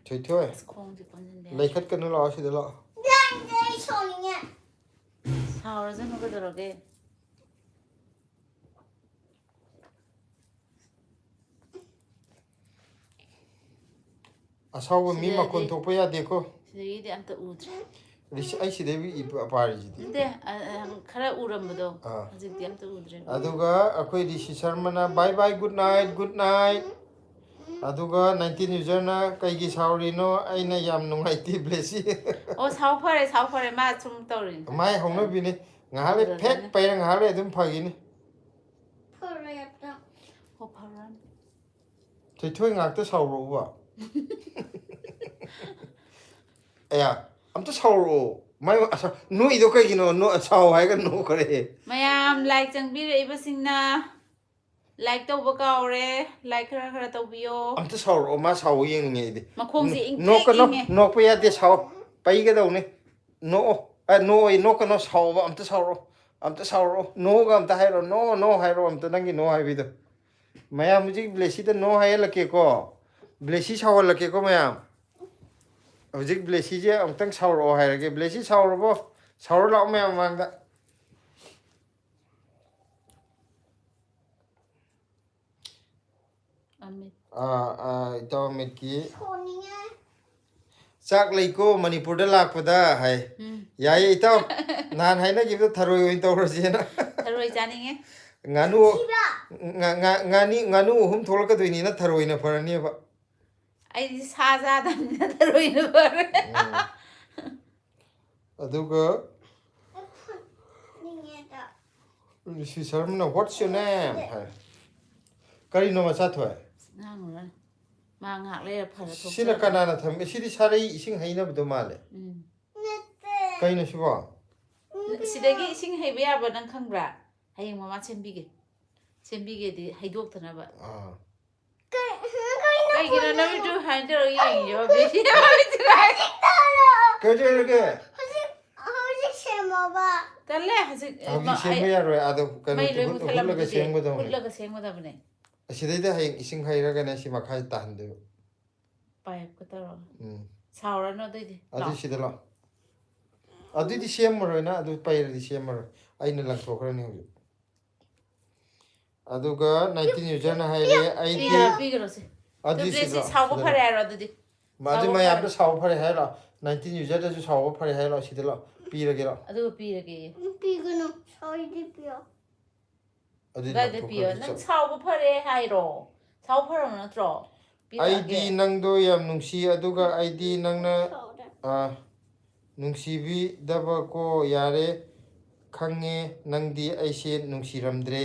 thoi thoi ꯈꯣꯡꯁꯦ ꯄꯣꯟꯁꯤꯟꯕ laikhat kanu la asida la It's honey. ꯁꯥꯎꯔꯁꯅꯨ ꯀꯩꯗꯧꯔꯒꯦ asawa mi Sidedi. makon thokpa ya deko ꯁꯤꯗꯒꯤꯗꯤ ꯑꯝꯇ ꯎꯗ꯭ꯔꯦ rishi ai sidebi apari jidi ꯅꯠꯇꯦ ꯈꯔ ꯎꯔꯝꯕꯗꯣ ꯑꯥ. ꯍꯧꯖꯤꯛꯇꯤ ꯑꯝꯇ ꯎꯗ꯭ꯔꯦ aduga akoi rishi sharma na bye bye good night aduga 19 user na kaigi sauri no aina yam nungai ti blessi ꯑꯣ ꯁꯥꯎ ꯐꯔꯦ ꯃꯥ ꯁꯨꯝ ꯇꯧꯔꯤꯅꯤ mai hongna bini ngale pek paira ngale adum phagini Correct. ꯍꯣ ꯐꯔꯅꯤ thoi thoi ngakta sauro ba aya amta sauro mai asa no ido kai gino no chao hai ga no kare mayam like changbireibasingna like tauba kaure like khara taubiyo am ta sao ma sao yeng nge de makhongsi no ka no ingke no pa ya de sao pai ga dau ne no a no no ka no sao ba am ta sao ro no ga am ta hai ro no hai ro am ta nang gi no hai bi do mayam ji blesi da no hai la ke ko blesi sao la ke ko mayam hꯧꯖꯤꯛ ꯕ꯭ꯂꯦꯁꯤꯁꯦ ꯑꯃꯨꯛꯇꯪ ꯁꯥꯎꯔꯛꯑꯣ ꯍꯥꯏꯔꯒꯦ ꯕ꯭ꯂꯦꯁꯤ ꯁꯥꯎꯔꯕꯣ ꯁꯥꯎꯔ ꯂꯥꯛꯑꯣ ꯃꯌꯥꯝ ꯃꯃꯥꯡꯗ ꯏꯇꯥꯎ ꯑꯃꯤꯠꯀꯤ ꯆꯥꯛ ꯂꯩꯀꯣ ꯃꯅꯤꯄꯨꯔꯗ ꯂꯥꯛꯄꯗ ꯍꯥꯏ ꯌꯥꯏꯌꯦ ꯏꯇꯥꯎ ꯅꯍꯥꯟ ꯍꯥꯏꯅꯈꯤꯕꯗꯣ ꯊꯔꯣꯏ ꯑꯣꯏꯅ ꯇꯧꯔꯁꯦꯅ ꯊꯔꯣꯏ ꯆꯥꯅꯤꯡꯉꯦ ꯉꯥꯅꯨ ꯉꯥꯅꯨ ꯑꯍꯨꯝ ꯊꯣꯛꯂꯛꯀꯗꯣꯏꯅꯤꯅ ꯊꯔꯣꯏꯅ ꯐꯔꯅꯦꯕ ꯑꯩꯗꯤ ꯁꯥ ꯆꯥꯗꯕꯅꯤꯅ ꯊꯔꯣꯏꯅ ꯐꯔꯦ ꯑꯗꯨꯒ ꯁꯤ ꯁꯔꯃꯅ what's your name ꯍꯥꯏ ꯀꯔꯤꯅꯣ ꯃꯆꯥ ꯊꯣꯏ ꯉꯥꯡꯉꯨꯔꯅ ꯃꯥ ꯉꯥꯛ ꯂꯩꯔ ꯐꯔ ꯊꯣꯛ ꯁꯤꯅ ꯀꯅꯥꯅ ꯊꯝꯃꯦ ꯁꯤꯗꯤ ꯁꯥꯔꯩ ꯏꯁꯤꯡ ꯍꯩꯅꯕꯗꯣ ꯃꯥꯜꯂꯦ ꯀꯩꯅꯣ ꯁꯤꯕꯣ ꯁꯤꯗꯒꯤ ꯏꯁꯤꯡ ꯍꯩꯕ ꯌꯥꯕ ꯅꯪ ꯈꯪꯕ꯭ꯔꯥ ꯍꯌꯦꯡ ꯃꯃꯥ ꯁꯦꯝꯕꯤꯒꯦꯗꯤ ꯍꯩꯗꯣꯛꯇꯅꯕ ꯀꯩꯒꯤꯅꯣ ꯅꯪꯁꯨ ꯍꯥꯏꯅ ꯇꯧꯔꯒ ꯌꯦꯡꯉꯤꯕ ꯀꯩꯗꯧꯔꯒꯦ ꯍꯧꯖꯤꯛ ꯁꯦꯝꯃꯣꯕ ꯇꯜꯂꯦ ꯍꯧꯖꯤꯛ ꯍꯧꯖꯤꯛ ꯁꯦꯝꯕ ꯌꯥꯔꯣꯏ ꯑꯗꯣ ꯃꯩ ꯂꯣꯏ ꯀꯩꯅꯣ ꯍꯨꯠꯂꯒ ꯁꯦꯝꯒꯗꯧꯅꯦ ꯍꯨꯠꯂꯒ ꯁꯦꯝꯒꯗꯕꯅꯦ ꯑꯁꯤꯗꯩꯗ ꯍꯌꯦꯡ ꯏꯁꯤꯡ ꯍꯩꯔꯒꯅꯦ ꯁꯤ ꯃꯈꯥꯁꯤ ꯇꯥꯍꯟꯗꯣꯏꯕ ꯄꯥꯏꯞꯀ ꯇꯧꯔꯒ ꯁꯥꯎꯔꯅꯨ ꯑꯗꯨꯏꯗꯤ ꯑꯗꯨ ꯁꯤꯗ ꯂꯥꯛꯑꯣ ꯑꯗꯨꯗꯤ ꯁꯦꯝꯃꯔꯣꯏꯅ ꯑꯗꯨ ꯄꯩꯔꯗꯤ ꯁꯦꯝꯃꯔꯣꯏ ꯑꯩꯅ ꯂꯪꯊꯣꯛꯈ꯭ꯔꯅꯤ ꯍꯧꯖꯤꯛ ꯑꯗꯨꯒ 19 ꯌꯨꯖꯔꯅ ꯍꯥꯏꯔꯦ ꯑꯩꯗꯤ ꯄꯤꯒꯔꯣꯁꯦ ꯑꯗꯨ ꯁꯤ ꯁꯥꯎꯕ ꯐꯔꯦ ꯍꯥꯏꯔꯣ ꯑꯗꯨꯗꯤ ꯃꯥꯗꯤ ꯃꯌꯥꯝꯗ ꯁꯥꯎꯕ ꯐꯔꯦ ꯍꯥꯏꯔꯣ 19 ꯌꯨꯖꯔꯗꯁꯨ ꯁꯥꯎꯕ ꯐꯔꯦ ꯍꯥꯏꯔꯣ ꯁꯤꯗ ꯂꯥꯛꯑꯣ ꯄꯤꯔꯒꯦ ꯂꯥꯛꯑꯣ ꯑꯗꯨꯒ ꯄꯤꯔꯒꯦ ꯄꯤꯒꯅꯨ ꯁꯣꯏꯗꯤ ꯄꯤꯌꯣ ꯑꯗꯨꯗꯤ ꯄꯤꯌꯣ ꯅꯪ ꯁꯥꯎꯕ ꯐꯔꯦ ꯍꯥꯏꯔꯣ ꯁꯥꯎꯕ ꯐꯔꯕ ꯅꯠꯇ꯭ꯔꯣ ꯑꯩꯗꯤ ꯅꯪꯗꯣ ꯌꯥꯝ ꯅꯨꯡꯁꯤ ꯑꯗꯨꯒ ꯑꯩꯗꯤ ꯅꯪꯅ ꯅꯨꯡꯁꯤꯕꯤꯗꯕꯀꯣ ꯌꯥꯔꯦ ꯈꯪꯉꯦ ꯅꯪꯗꯤ ꯑꯩꯁꯦ ꯅꯨꯡꯁꯤꯔꯝꯗ꯭ꯔꯦ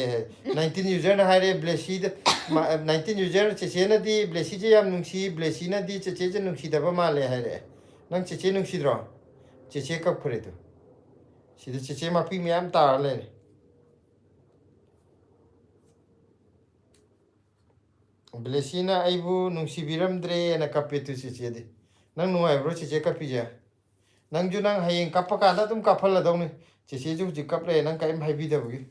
19 ꯌꯨꯖꯔꯅ ꯍꯥꯏꯔꯦ ꯕ꯭ꯂꯦꯁꯤꯗ 19 ꯌꯨꯖꯔ ꯆꯦꯆꯦꯅꯗꯤ ꯕ꯭ꯂꯦꯁꯤꯁꯦ ꯌꯥꯝ ꯅꯨꯡꯁꯤ ꯕ꯭ꯂꯦꯁꯤꯅꯗꯤ ꯆꯦꯆꯦꯁꯦ ꯅꯨꯡꯁꯤꯗꯕ ꯃꯥꯜꯂꯦ ꯍꯥꯏꯔꯛꯑꯦ ꯅꯪ ꯆꯦꯆꯦ ꯅꯨꯡꯁꯤꯗ꯭ꯔꯣ ꯆꯦꯆꯦ ꯀꯞꯈ꯭ꯔꯦꯗꯣ ꯁꯤꯗ ꯆꯦꯆꯦ ꯃꯄꯤ ꯃꯌꯥꯝ ꯇꯥꯔ ꯂꯩꯔꯦ ꯕ꯭ꯂꯦꯁꯤꯅ ꯑꯩꯕꯨ ꯅꯨꯡꯁꯤꯕꯤꯔꯝꯗ꯭ꯔꯦꯅ ꯀꯞꯄꯦ ꯇꯨ ꯆꯦꯆꯦꯗꯤ ꯅꯪ ꯅꯨꯡꯉꯥꯏꯕ꯭ꯔꯣ ꯆꯦꯆꯦ ꯀꯞꯄꯤꯁꯦ ꯅꯪꯁꯨ ꯅꯪ ꯍꯌꯦꯡ ꯀꯞꯄꯀꯥꯟꯗ ꯑꯗꯨꯝ ꯀꯞꯍꯜꯂꯗꯧꯅꯤ ꯆꯦꯆꯦꯁꯨ ꯍꯧꯖꯤꯛ ꯀꯞꯂꯦ ꯅꯪ ꯀꯔꯤꯝ ꯍꯥꯏꯕꯤꯗꯕꯒꯤ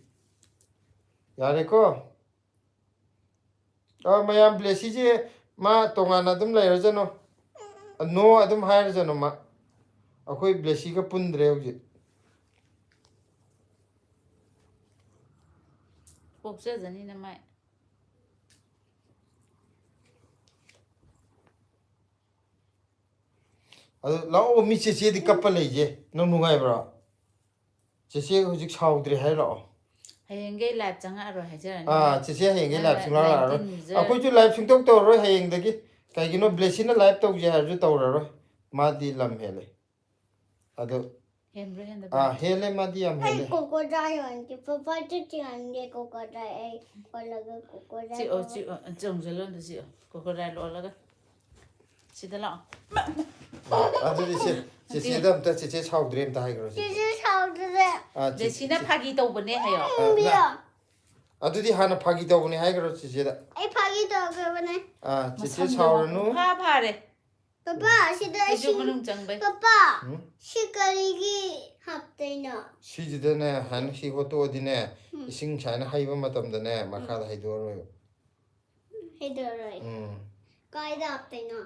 ꯌꯥꯔꯦꯀꯣ ꯃꯌꯥꯝ ꯕ꯭ꯂꯦꯁꯤꯁꯦ ꯃꯥ ꯇꯣꯉꯥꯟꯅ ꯑꯗꯨꯝ ꯂꯩꯔꯖꯅꯣ ꯅꯣ ꯑꯗꯨꯝ ꯍꯥꯏꯔꯖꯅꯣ ꯃꯥ ꯑꯩꯈꯣꯏ ꯕ꯭ꯂꯦꯁꯤꯒ ꯄꯨꯟꯗ꯭ꯔꯦ ꯍꯧꯖꯤꯛ ꯄꯣꯛꯆꯖꯅꯤꯅ ꯃꯥꯏ ꯑꯗꯨ ꯂꯥꯛꯑꯣ ꯃꯤ ꯆꯦꯆꯦꯗꯤ ꯀꯞꯄ ꯂꯩꯁꯦ ꯅꯪ ꯅꯨꯡꯉꯥꯏꯕ꯭ꯔꯣ ꯆꯦꯆꯦ ꯍꯧꯖꯤꯛ ꯁꯥꯎꯗ꯭ꯔꯦ ꯍꯥꯏ ꯂꯥꯛꯑꯣ ꯍꯌꯦꯡꯒꯩ ꯂꯥꯏꯚ ꯆꯪꯉꯛꯑꯔꯣꯏ ꯍꯥꯏꯖꯔꯅꯤ ꯆꯦꯆꯦ ꯍꯌꯦꯡꯒꯩ ꯂꯥꯏꯚ ꯁꯨꯡꯂꯥꯛ ꯂꯥꯛꯑꯔꯣꯏ ꯑꯩꯈꯣꯏꯁꯨ ꯂꯥꯏꯚ ꯁꯨꯡꯇꯧ ꯇꯧꯔꯔꯣꯏ ꯍꯌꯦꯡꯗꯒꯤ ꯀꯩꯒꯤꯅꯣ ꯕ꯭ꯂꯦꯁꯤꯅ ꯂꯥꯏꯚ ꯇꯧꯁꯦ ꯍꯥꯏꯔꯁꯨ ꯇꯧꯔꯔꯣꯏ ꯃꯥꯗꯤ ꯂꯝ ꯍꯦꯜꯂꯦ ꯑꯗꯣ ꯍꯦꯟꯕ꯭ꯔꯥ ꯍꯦꯟꯗꯕ꯭ꯔꯥ ꯍꯦꯜꯂꯦ ꯃꯥꯗꯤ ꯌꯥꯝ ꯍꯦꯜꯂꯦ कोकोडाई होंगे पापा चिचिंगे कोकोडाई कोलगा कोकोडाई चिओ चोंजलो द चिओ कोकोडाई लोलगा सिदा लाओ ꯑꯗꯨꯗꯤ ꯆꯦꯆꯦꯗ ꯑꯝꯇ ꯆꯦꯆꯦ ꯁꯥꯎꯗ꯭ꯔꯦ ꯑꯝꯇ ꯍꯥꯏꯈ꯭ꯔꯣ चिचि साउदरे ꯖꯦꯁꯤꯅ ꯐꯥꯒꯤ ꯇꯧꯕꯅꯦ ꯍꯥꯏꯌꯣ बिया ꯑꯗꯨꯗꯤ ꯍꯥꯟꯅ ꯐꯥꯒꯤ ꯇꯧꯕꯅꯦ ꯍꯥꯏꯈ꯭ꯔꯣ ꯆꯦꯆꯦꯗ ए फागी तो गबने ꯆꯦꯆꯦ ꯁꯥꯎꯔꯅꯨ ꯐꯥꯔꯦ पापा सिदा ꯑꯩꯁꯨ ꯃꯅꯨꯡ ꯆꯪꯕꯩ पापा शिकरीगी ꯍꯥꯞꯇꯩꯅ ꯁꯤꯁꯤꯗꯅꯦ ꯍꯥꯏꯅ ꯁꯤ ꯍꯣꯠꯇꯣꯛꯑꯗꯤꯅꯦ ꯏꯁꯤꯡ ꯁꯨꯃꯥꯏꯅ ꯍꯩꯕ ꯃꯇꯝꯗꯅꯦ ꯃꯈꯥꯗ ꯍꯩꯗꯣꯛꯑꯔꯣꯏꯕ ꯍꯩꯗꯣꯛꯑꯔꯣꯏ ꯀꯥꯏꯗ ꯍꯥꯞꯇꯩꯅꯣ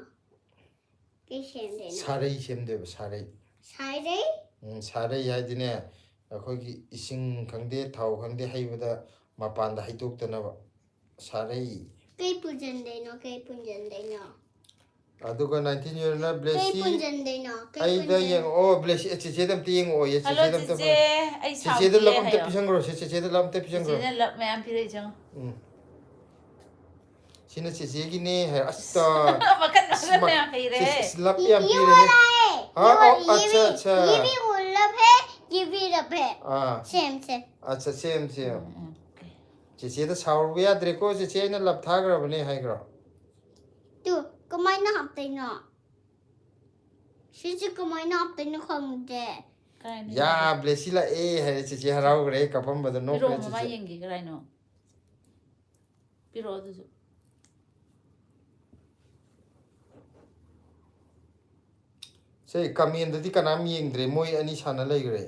ꯀꯩ ꯁꯦꯝꯗꯩꯅꯣ ꯁꯥꯔꯩ ꯁꯦꯝꯗꯣꯏꯕ ꯁꯥꯔꯩ ꯁꯥꯏꯔꯩ ꯁꯥꯔꯩ ꯍꯥꯏꯗꯤꯅꯦ ꯑꯩꯈꯣꯏꯒꯤ ꯏꯁꯤꯡ ꯈꯪꯗꯦ ꯊꯥꯎ ꯈꯪꯗꯦ ꯍꯩꯕꯗ ꯃꯄꯥꯟꯗ ꯍꯩꯗꯣꯛꯇꯅꯕ ꯁꯥꯔꯩ ꯀꯩ ꯄꯨꯟꯖꯟꯗꯩꯅꯣ ꯑꯗꯨꯒ 19 ꯌꯔꯅ ꯀꯩ ꯕ꯭ꯂꯦꯁꯤ ꯄꯨꯟꯖꯟꯗꯩꯅꯣ ꯑꯩꯗ ꯌꯦꯡꯉꯛꯑꯣ ꯕ꯭ꯂꯦꯁꯤ ꯆꯦꯆꯦꯗ ꯑꯝꯇ ꯌꯦꯡꯉꯛꯑꯣ ꯍꯜꯂꯣ ꯆꯦꯆꯦꯗ ꯑꯝꯇ ꯆꯤꯆꯦ ꯑꯩ ꯆꯦꯆꯦꯗ ꯂꯞ ꯁꯥꯎꯗꯤꯌꯦ ꯑꯝꯇ ꯍꯥꯏꯌꯣ ꯄꯤꯁꯟꯈ꯭ꯔꯣ ꯆꯦꯆꯦꯗ ꯂꯞ ꯑꯝꯇ ꯄꯤꯁꯟꯈ꯭ꯔꯣ ꯆꯤꯆꯦꯅ ꯂꯞ ꯃꯌꯥꯝ ꯄꯤꯔꯛꯏ ꯆꯪꯉꯣ ꯁꯤꯅ ꯆꯦꯆꯦꯒꯤꯅꯦ ꯍꯥꯏ ꯑꯁ ꯃꯈꯟ ꯃꯈꯟ ꯃꯌꯥꯝ ꯍꯩꯔꯦ ꯂꯞ ꯌꯥꯝ ꯄꯤꯔꯦꯍꯦ ये भी मतलब है ये भी रब है सेम से अच्छा सेम चेचेदा साउरब याद्रेको चेचे अइना लब थाग्रबने हाइग्रो तू कमाइना हप्तैना सिसे कमाइना हप्तैना खंगदे ꯀꯔꯥꯏꯅꯣ ꯌꯥ ꯕ꯭ꯂꯦꯁꯤ ꯂꯥꯛꯑꯦ ꯍꯥꯏꯔꯦ ꯆꯤꯆꯦ ꯍꯔꯥꯎꯈ꯭ꯔꯦ ꯀꯞꯄꯝꯕꯗꯣ ꯄꯤꯔꯛꯑꯣ ꯅꯣꯛꯈ꯭ꯔꯦ ꯃꯃꯥ ꯆꯤꯆꯦ ꯌꯦꯡꯒꯦ ꯀꯔꯥꯏꯅꯣ ꯄꯤꯔꯛꯑꯣ ꯑꯗꯨꯁꯨ ꯁꯦ ꯀꯃꯦꯟꯗꯗꯤ ꯀꯅꯥꯝ ꯌꯦꯡꯗ꯭ꯔꯦ ꯃꯣꯏ ꯑꯅꯤ ꯁꯥꯟꯅ ꯂꯩꯈ꯭ꯔꯦ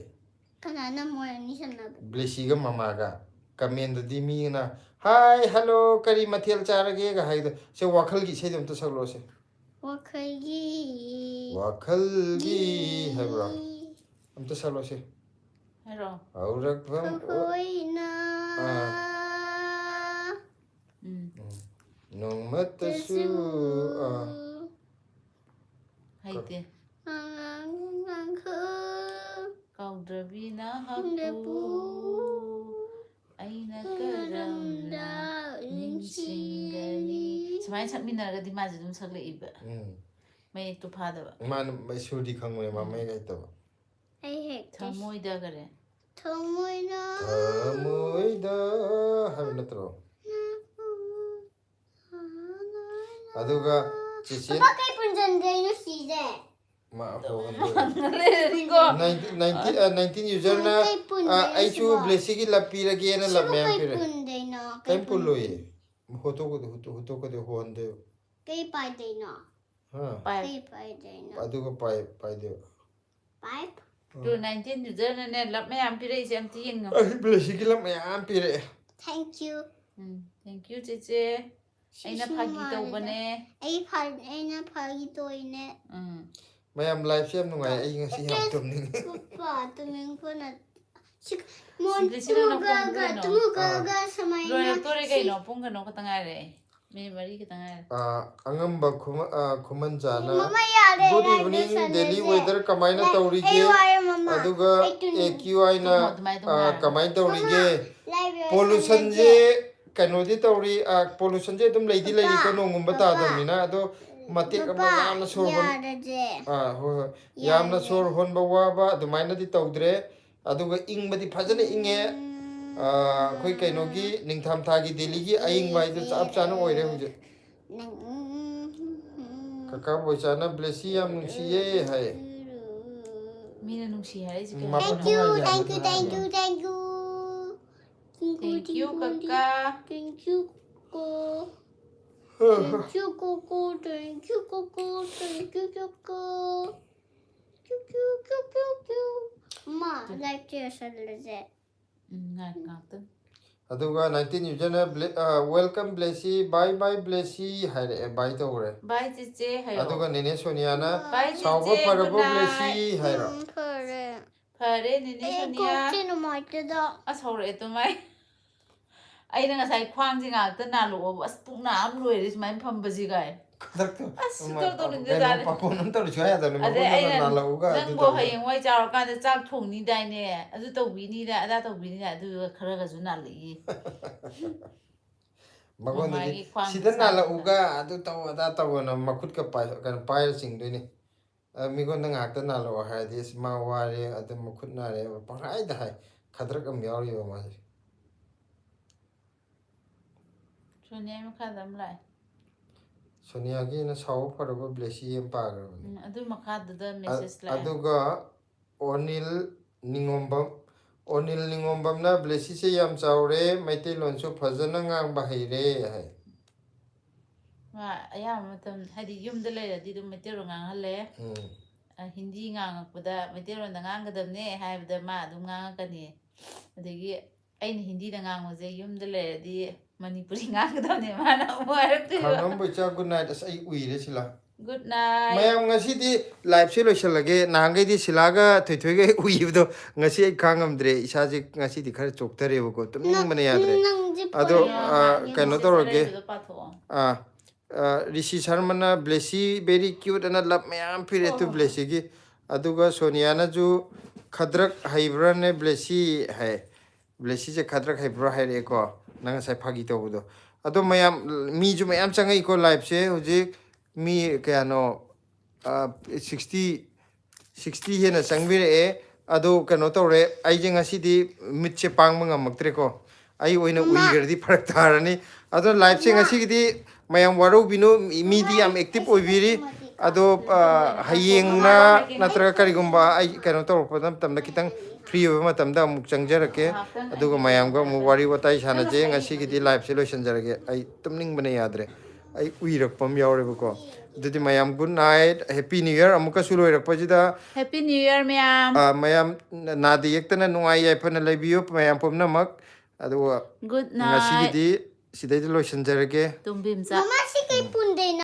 ꯀꯅꯥꯅ ꯃꯣꯏ ꯑꯅꯤ ꯁꯥꯟꯅꯕ ꯕ꯭ꯂꯦꯁꯤꯒ ꯃꯃꯥꯒ ꯀꯃꯦꯟꯗꯗꯤ ꯃꯤꯅ ꯍꯥꯏ ꯍꯜꯂꯣ ꯀꯔꯤ ꯃꯊꯦꯜ ꯆꯥꯔꯒꯦꯒ ꯍꯥꯏꯗꯣ ꯁꯦ ꯋꯥꯈꯜꯒꯤ ꯏꯁꯩꯗꯣ ꯑꯝꯇ ꯁꯛꯂꯣꯁꯦ ꯋꯥꯈꯜꯒꯤ ꯋꯥꯈꯜꯒꯤ ꯍꯥꯏꯕ꯭ꯔꯣ ꯑꯝꯇ ꯁꯛꯂꯣꯁꯦ ꯍꯥꯏꯔꯛꯑꯣ ꯍꯧꯔꯛꯐꯝ ꯈꯣꯏꯅ ꯑꯥ ꯎꯝ ꯅꯣꯡꯃꯇꯁꯨ ꯑꯥ ꯍꯩꯇꯦ ꯀꯧꯗ꯭ꯔꯕꯤꯅ ꯍꯛꯄꯨ ꯑꯩꯅ ꯀꯔꯝꯅ ꯅꯤꯡꯁꯤꯡꯒꯅꯤ ꯁꯨꯃꯥꯏꯅ ꯁꯛꯃꯤꯟꯅꯔꯒꯗꯤ ꯃꯥꯁꯦ ꯑꯗꯨꯝ ꯁꯛꯂꯛꯏꯕ ꯃꯌꯦꯛꯇꯣ ꯐꯥꯗꯕ ꯃꯥꯅ ꯃꯩꯁꯨꯔꯗꯤ ꯈꯪꯉꯣꯏ ꯃꯥ ꯃꯌꯦꯛ ꯍꯩꯇꯕ ꯑꯩ ꯍꯦꯛ ꯊꯃꯣꯏꯗ ꯀꯔꯦ ꯊꯃꯣꯏꯅ ꯊꯃꯣꯏꯗ ꯍꯥꯏꯕ ꯅꯠꯇ꯭ꯔꯣ ꯑꯗꯨꯒ ꯆꯤꯆꯦ ꯄꯄꯥ ꯀꯩ ꯄꯨꯟꯖꯟꯗꯣꯏꯅꯣ ꯁꯤꯁꯦ ꯃꯥ ꯍꯣꯍꯟꯗꯣꯏꯔꯣ ꯂꯩꯔꯅꯤꯀꯣ 19 ꯌꯨꯖꯔꯅ ꯀꯩ ꯄꯨꯟꯗꯣꯏꯅꯣ ꯑꯩꯁꯨ ꯁꯤꯕꯣ? ꯕ꯭ꯂꯦꯁꯤꯒꯤ ꯂꯞ ꯄꯤꯔꯒꯦꯅ ꯂꯞ ꯁꯤꯕꯨ ꯃꯌꯥꯝ ꯀꯩ ꯄꯤꯔꯦ ꯄꯨꯟꯗꯣꯏꯅꯣ ꯀꯩꯝ ꯄꯨꯜꯂꯣꯏꯌꯦ ꯍꯣꯠꯇꯣꯛꯀꯗꯤ ꯍꯣꯍꯟꯗꯣꯏꯕ ꯀꯩ ꯄꯥꯏꯗꯣꯏꯅꯣ ꯍꯥ ꯄꯥꯏꯞ ꯀꯩ ꯄꯥꯏꯗꯣꯏꯅꯣ ꯑꯗꯨꯒ ꯄꯥꯏꯗꯣꯏꯕ ꯄꯥꯏꯞ ꯇꯨ 19 ꯌꯨꯖꯔꯅꯅꯦ ꯂꯞ ꯃꯌꯥꯝ ꯄꯤꯔꯛꯏꯁꯦ ꯑꯝꯇ ꯌꯦꯡꯉꯣ ꯑꯩ ꯕ꯭ꯂꯦꯁꯤꯒꯤ ꯂꯞ ꯃꯌꯥꯝ ꯄꯤꯔꯛꯑꯦ ꯊꯦꯡꯛ ꯌꯨ ꯊꯦꯡꯛ ꯌꯨ ꯆꯦꯆꯦ ꯑꯩꯅ ꯐꯥꯒꯤ ꯇꯧꯕꯅꯦ ꯑꯩꯅ ꯐꯥꯒꯤ ꯇꯧꯏꯅꯦ ꯃꯌꯥꯝ ꯂꯥꯏꯐꯁꯦ ꯌꯥꯝ ꯅꯨꯡꯉꯥꯏ ꯑꯩ ꯉꯁꯤ ꯌꯥꯝ ꯇꯨꯝꯅꯤꯡꯉꯦ ꯄꯄꯥ ꯇꯨꯃꯤꯟꯈꯣꯅ ꯁꯤꯗ ꯅꯪ ꯀꯩꯅꯣ ꯇꯨꯃꯨꯒꯒ ꯁꯨꯃꯥꯏꯅ ꯂꯣꯏꯔꯛꯇꯣꯔꯦ ꯀꯩꯅꯣ ꯄꯨꯡ ꯀꯩꯅꯣ ꯈꯛꯇ ꯉꯥꯏꯔꯦ ꯃꯤꯅꯤꯠ 4 ꯈꯛꯇ ꯉꯥꯏꯔꯦ ꯑꯉꯝꯕ ꯈꯨꯃꯟ ꯆꯥꯅ ꯃꯃꯥ ꯌꯥꯔꯦ ꯒꯨꯗ ꯂꯥꯏꯚ ꯏꯚꯤꯅꯤꯡ ꯗꯦꯂꯤ ꯂꯣꯏꯁꯜꯂꯁꯦ ꯋꯦꯗꯔ ꯀꯃꯥꯏꯅ ꯇꯧꯔꯤꯒꯦ ꯑꯩ ꯋꯥꯔꯦ ꯃꯃꯥ ꯑꯗꯨꯒ ꯑꯩ ꯑꯦ ꯀ꯭ꯌꯨ ꯑꯥꯏꯅ ꯇꯨꯝꯃꯣ ꯑꯗꯨꯃꯥꯏꯅ ꯍꯥꯏꯔꯒ ꯀꯃꯥꯏꯅ ꯇꯧꯔꯤꯒꯦ ꯂꯥꯏꯚ ꯄꯣꯂꯨꯁꯟꯁꯦ ꯂꯣꯏꯁꯜꯂꯁꯦ ꯀꯩꯅꯣꯗꯤ ꯇꯧꯔꯤ ꯄꯣꯂꯨꯁꯟꯁꯦ ꯑꯗꯨꯝ ꯂꯩꯗꯤ ꯄꯄꯥ ꯂꯩꯔꯤꯀꯣ ꯅꯣꯡꯒꯨꯝꯕ ꯄꯄꯥ ꯇꯥꯗꯕꯅꯤꯅ ꯑꯗꯣ ꯃꯇꯦꯛ ꯑꯃ ꯄꯄꯥ ꯌꯥꯝꯅ ꯁꯣꯔ ꯍꯣꯟ ꯌꯥꯔꯁꯦ ꯍꯣꯏ ꯍꯣꯏ ꯌꯥꯝꯅ ꯌꯥꯔꯁꯦ ꯁꯣꯔ ꯍꯣꯟꯕ ꯋꯥꯕ ꯑꯗꯨꯃꯥꯏꯅꯗꯤ ꯇꯧꯗ꯭ꯔꯦ ꯑꯗꯨꯒ ꯏꯪꯕꯗꯤ ꯐꯖꯅ ꯏꯪꯉꯦ ꯑꯩꯈꯣꯏ ꯀꯩꯅꯣꯒꯤ ꯅꯤꯡꯊꯝꯊꯥꯒꯤ ꯗꯦꯜꯂꯤꯒꯤ ꯑꯏꯪꯕ ꯍꯥꯏꯗꯨ ꯆꯞ ꯆꯥꯅ ꯑꯣꯏꯔꯦ ꯍꯧꯖꯤꯛ ꯀꯀꯥ ꯕꯣꯏꯆꯥꯅ ꯕ꯭ꯂꯦꯁꯤ ꯌꯥꯝ ꯅꯨꯡꯁꯤꯌꯦ ꯍꯥꯏ ꯃꯤꯅ ꯅꯨꯡꯁꯤ ꯍꯥꯏꯔꯤꯁꯦ ꯀꯩ ꯃꯥꯄꯜ Thank you, ꯍꯥꯏꯕꯅꯣ ꯐꯥꯎ thank you, ꯉꯥꯏꯖꯕꯅꯤ thank you, ꯍꯥꯏꯕꯅꯤ thank you. Thank you, Kaka. Thank you, Coco. Thank you, Coco. Thank you, Coco. Thank you, Coco. Ma, like this a little bit. Ngaktan. ꯑꯗꯨꯒ 19 ꯌꯨꯖꯔꯅ ꯋꯦꯜꯀꯝ ꯕ꯭ꯂꯦꯁꯤ ꯕꯥꯏ ꯕꯥꯏ ꯕ꯭ꯂꯦꯁꯤ ꯍꯥꯏꯔꯛꯑꯦ ꯕꯥꯏ ꯇꯧꯈ꯭ರೆ Bye ꯆꯦꯆꯦ ꯍꯥꯏꯌꯣ. ꯑꯗꯨꯒ ꯅꯦꯅꯦ ꯁꯣꯅꯤꯌꯥꯅ Bye ꯁꯥꯎꯕ ꯆꯦꯆꯦ, good ꯐꯔꯕꯣ ꯕ꯭ꯂꯦꯁꯤ night. ꯍꯥꯏꯔꯣ Purre. ꯐꯔꯦ ꯅꯦꯅꯦ ꯁꯣꯅꯤꯌꯥ. ꯅꯨꯡꯉꯥꯏꯇꯦꯗ. ꯑꯁ ꯍꯧꯔꯛꯑꯦ ꯇꯨꯃꯥꯏ. ꯑꯩꯅ ꯉꯁꯥꯏ ꯈ꯭ꯋꯥꯡꯁꯦ ꯉꯥꯛꯇ ꯅꯥꯜꯂꯛꯑꯣꯕ ꯑꯁ ꯄꯨꯛ ꯅꯥꯝ ꯂꯣꯏꯔꯦ ꯁꯨꯃꯥꯏꯅ ꯐꯝꯕꯁꯤ ꯒꯥꯏ. ꯑꯁ ꯁꯨꯛꯇꯧ ꯀꯩꯅꯣ ꯇꯧꯅꯤꯡꯗꯖꯥꯠꯅꯤ. ꯄꯥꯈꯣꯟ ꯑꯃ ꯇꯧꯔꯁꯨ ꯌꯥꯗꯕꯅꯤ ꯑꯗꯩ ꯃꯈꯣꯟꯗꯨꯅ ꯑꯩꯅ ꯅꯥꯜꯂꯛꯎꯒ ꯑꯗꯨ ꯅꯪꯕꯨ ꯇꯧꯒ ꯍꯌꯦꯡꯋꯥꯏ ꯆꯥꯎꯔꯀꯥꯟꯗ ꯆꯥꯛ ꯊꯣꯡꯅꯤꯗꯥꯏꯅꯦ ꯑꯗꯨ ꯇꯧꯕꯤꯅꯤꯗ ꯑꯗꯥ ꯇꯧꯕꯤꯅꯤꯗ ꯑꯗꯨꯒ ꯈꯔꯒꯁꯨ ꯅꯥꯜꯂꯛꯏ. ꯃꯉꯣꯟꯗꯗꯤ ꯃꯃꯥꯏꯒꯤ ꯈ꯭ꯋꯥꯡ ꯁꯤꯗ ꯈꯨꯠꯁꯥꯁꯤꯒ. ꯅꯥꯜꯂꯛꯎꯒ ꯑꯗꯨ ꯇꯧ ꯑꯗꯥ ꯇꯧꯒꯅ ꯃꯈꯨꯠꯀ ꯀꯩꯅꯣ ꯄꯥꯏꯔ ꯆꯤꯡꯗꯣꯏꯅꯤ ꯃꯤꯉꯣꯟꯗ ꯉꯥꯛꯇ ꯅꯥꯜꯂꯛꯑꯣ ꯍꯥꯏꯔꯗꯤ ꯑꯁ ꯃꯥ ꯋꯥꯔꯦ ꯑꯗꯨ ꯃꯈꯨꯠ ꯅꯥꯔꯦ ꯄꯪꯍꯥꯏꯗ ꯍꯥꯏ ꯈꯗ꯭ꯔꯛ ꯑꯃ ꯌꯥꯎꯔꯤꯕ ꯃꯥꯁꯦ ꯁꯣꯅꯤꯌꯥ ꯃꯈꯥꯗ ꯑꯃ ꯂꯥꯛꯑꯦ. ꯁꯣꯅꯤꯌꯥꯒꯤꯅ ꯁꯥꯎꯕ ꯐꯔꯕ ꯕ꯭ꯂꯦꯁꯤ ꯑꯃ ꯄꯥꯈ꯭ꯔꯕꯅꯤ ꯑꯗꯨ ꯃꯈꯥꯗꯨꯗ ꯃꯦꯁꯦꯖ ꯂꯥꯛꯑꯦ. ꯑꯗꯨꯒ ꯑꯣꯅꯤꯜ ꯅꯤꯉꯣꯝꯕꯝꯅ ꯕ꯭ꯂꯦꯁꯤꯁꯦ ꯌꯥꯝ ꯆꯥꯎꯔꯦ ꯃꯩꯇꯩꯂꯣꯟꯁꯨ ꯐꯖꯅ ꯉꯥꯡꯕ ꯍꯩꯔꯦ ꯍꯥꯏ ꯑꯌꯥꯝꯕ ꯃꯇꯝ ꯍꯥꯏꯗꯤ ꯌꯨꯝꯗ ꯂꯩꯔꯗꯤ ꯑꯗꯨꯝ ꯃꯩꯇꯩꯂꯣꯟ ꯉꯥꯡꯍꯜꯂꯦ. ꯍꯤꯟꯗꯤ ꯉꯥꯡꯉꯛꯄꯗ ꯃꯩꯇꯩꯂꯣꯟꯗ ꯉꯥꯡꯒꯗꯕꯅꯦ ꯍꯥꯏꯕꯗ ꯃꯥ ꯑꯗꯨꯝ ꯉꯥꯡꯉꯛꯀꯅꯤ. ꯑꯗꯒꯤ ꯑꯩꯅ ꯍꯤꯟꯗꯤꯗ ꯉꯥꯡꯕꯁꯦ ꯌꯨꯝꯗ ꯂꯩꯔꯗꯤ ꯃꯅꯤꯄꯨꯔꯤ ꯉꯥꯡꯒꯗꯕꯅꯦ ꯃꯥꯅ ꯑꯃꯨꯛ ꯍꯥꯏꯔꯛꯇꯣꯏꯕ. ꯈꯥꯡꯉꯝꯕ ꯏꯆꯥ ꯒꯨꯗ ꯅꯥꯏꯠ ꯑꯁ ꯑꯩ ꯎꯏꯔꯦ ꯁꯤꯂꯥ. Good night. ꯃꯌꯥꯝ ꯉꯁꯤꯗꯤ ꯂꯥꯏꯐꯁꯦ ꯂꯣꯏꯁꯤꯜꯂꯒꯦ ꯅꯍꯥꯟꯈꯩꯗꯤ ꯁꯤꯂꯥꯒ ꯊꯣꯏꯊꯣꯏꯒ ꯎꯏꯕꯗꯣꯉꯁꯤ ꯑꯩ ꯈꯥꯡꯉꯝꯗ꯭ꯔꯦ ꯏꯁꯥꯁꯦ ꯉꯁꯤꯗꯤ ꯈꯔ ꯆꯣꯛꯊꯔꯦꯕꯀꯣ ꯇꯨꯝꯅꯤꯡꯕꯅ ꯌꯥꯗ꯭ꯔꯦ ꯑꯗꯣ ꯀꯩꯅꯣ ꯇꯧꯔꯒꯦ ꯔꯤꯁꯤ ꯁꯔꯃꯅ ꯕ꯭ꯂꯦꯁꯤ ꯕꯦꯔꯤ ꯀ꯭ꯌꯨꯠ ꯑꯅ ꯂꯞ ꯃꯌꯥꯝ ꯄꯤꯔꯛꯑꯦ ꯇꯨ ꯕ꯭ꯂꯦꯁꯤꯒꯤ ꯑꯗꯨꯒ ꯁꯣꯅꯤꯌꯥꯅꯁꯨ ꯈꯗ꯭ꯔꯛ ꯍꯩꯕ꯭ꯔꯥꯅꯦ ꯕ꯭ꯂꯦꯁꯤ ꯍꯥꯏ ꯕ꯭ꯂꯦꯁꯤꯁꯦ ꯈꯗ꯭ꯔꯛ ꯍꯩꯕ꯭ꯔꯥ ꯍꯥꯏꯔꯛꯑꯦꯀꯣ ꯅꯪ ꯉꯁꯥꯏ ꯐꯥꯒꯤ ꯇꯧꯕꯗꯣ ꯑꯗꯣ ꯃꯌꯥꯝ ꯃꯤꯁꯨ ꯃꯌꯥꯝ ꯆꯪꯉꯛꯏꯀꯣ ꯂꯥꯏꯐꯁꯦ ꯍꯧꯖꯤꯛ ꯃꯤ ꯀꯌꯥꯅꯣ 60 ꯍꯦꯟꯅ ꯆꯪꯕꯤꯔꯛꯑꯦ ꯑꯗꯣ ꯀꯩꯅꯣ ꯇꯧꯔꯦ ꯑꯩꯁꯦ ꯉꯁꯤꯗꯤ ꯃꯤꯠꯁꯦ ꯄꯥꯡꯕ ꯉꯝꯃꯛꯇ꯭ꯔꯦꯀꯣ ꯑꯩ ꯑꯣꯏꯅ ꯎꯏꯈ꯭ꯔꯗꯤ ꯐꯔꯛ ꯇꯥꯔꯅꯤ ꯑꯗꯣ ꯂꯥꯏꯐꯁꯦ ꯉꯁꯤꯒꯤꯗꯤ ꯃꯌꯥꯝ ꯋꯥꯔꯧꯕꯤꯅꯨ ꯃꯤꯗꯤ ꯌꯥꯝ ꯑꯦꯛꯇꯤꯚ ꯑꯣꯏꯕꯤꯔꯤ ꯑꯗꯣ ꯍꯌꯦꯡꯅ ꯅꯠꯇ꯭ꯔꯒ ꯀꯔꯤꯒꯨꯝꯕ ꯑꯩ ꯀꯩꯅꯣ ꯇꯧꯔꯛꯄ ꯃꯇꯝꯗ ꯈꯤꯇꯪ ꯐ꯭ꯔꯤ ꯑꯣꯏꯕ ꯃꯇꯝꯗ ꯑꯃꯨꯛ ꯆꯪꯖꯔꯛꯀꯦ ꯑꯗꯨꯒ ꯃꯌꯥꯝꯒ ꯑꯃꯨꯛ ꯋꯥꯔꯤ ꯋꯥꯇꯥꯏ ꯁꯥꯟꯅꯖꯦ ꯉꯁꯤꯒꯤꯗꯤ ꯂꯥꯏꯚꯁꯦ ꯂꯣꯏꯁꯤꯟꯖꯔꯒꯦ ꯑꯩ ꯇꯨꯝꯅꯤꯡꯕꯅ ꯌꯥꯗ꯭ꯔꯦ ꯑꯩ uirakpa ꯑꯃ ꯌꯥꯎꯔꯦꯕꯀꯣ ꯑꯗꯨꯗꯤ ꯃꯌꯥꯝ good night happy new year ꯑꯃꯨꯛꯀꯁꯨ ꯂꯣꯏꯔꯛꯄꯁꯤꯗ Happy New Year, ma'am. ꯃꯌꯥꯝ ꯅꯥꯗ ꯌꯦꯛꯇꯅ ꯅꯨꯡꯉꯥꯏ ꯌꯥꯏꯐꯅ ꯂꯩꯕꯤꯌꯨ ꯃꯌꯥꯝ ꯄꯨꯝꯅꯃꯛ ꯑꯗꯨꯒ Good night. ꯉꯁꯤꯒꯤꯗꯤ ꯁꯤꯗꯩꯗ ꯂꯣꯏꯁꯤꯟꯖꯔꯒꯦ Tumbim sa. Mama, si kay Pun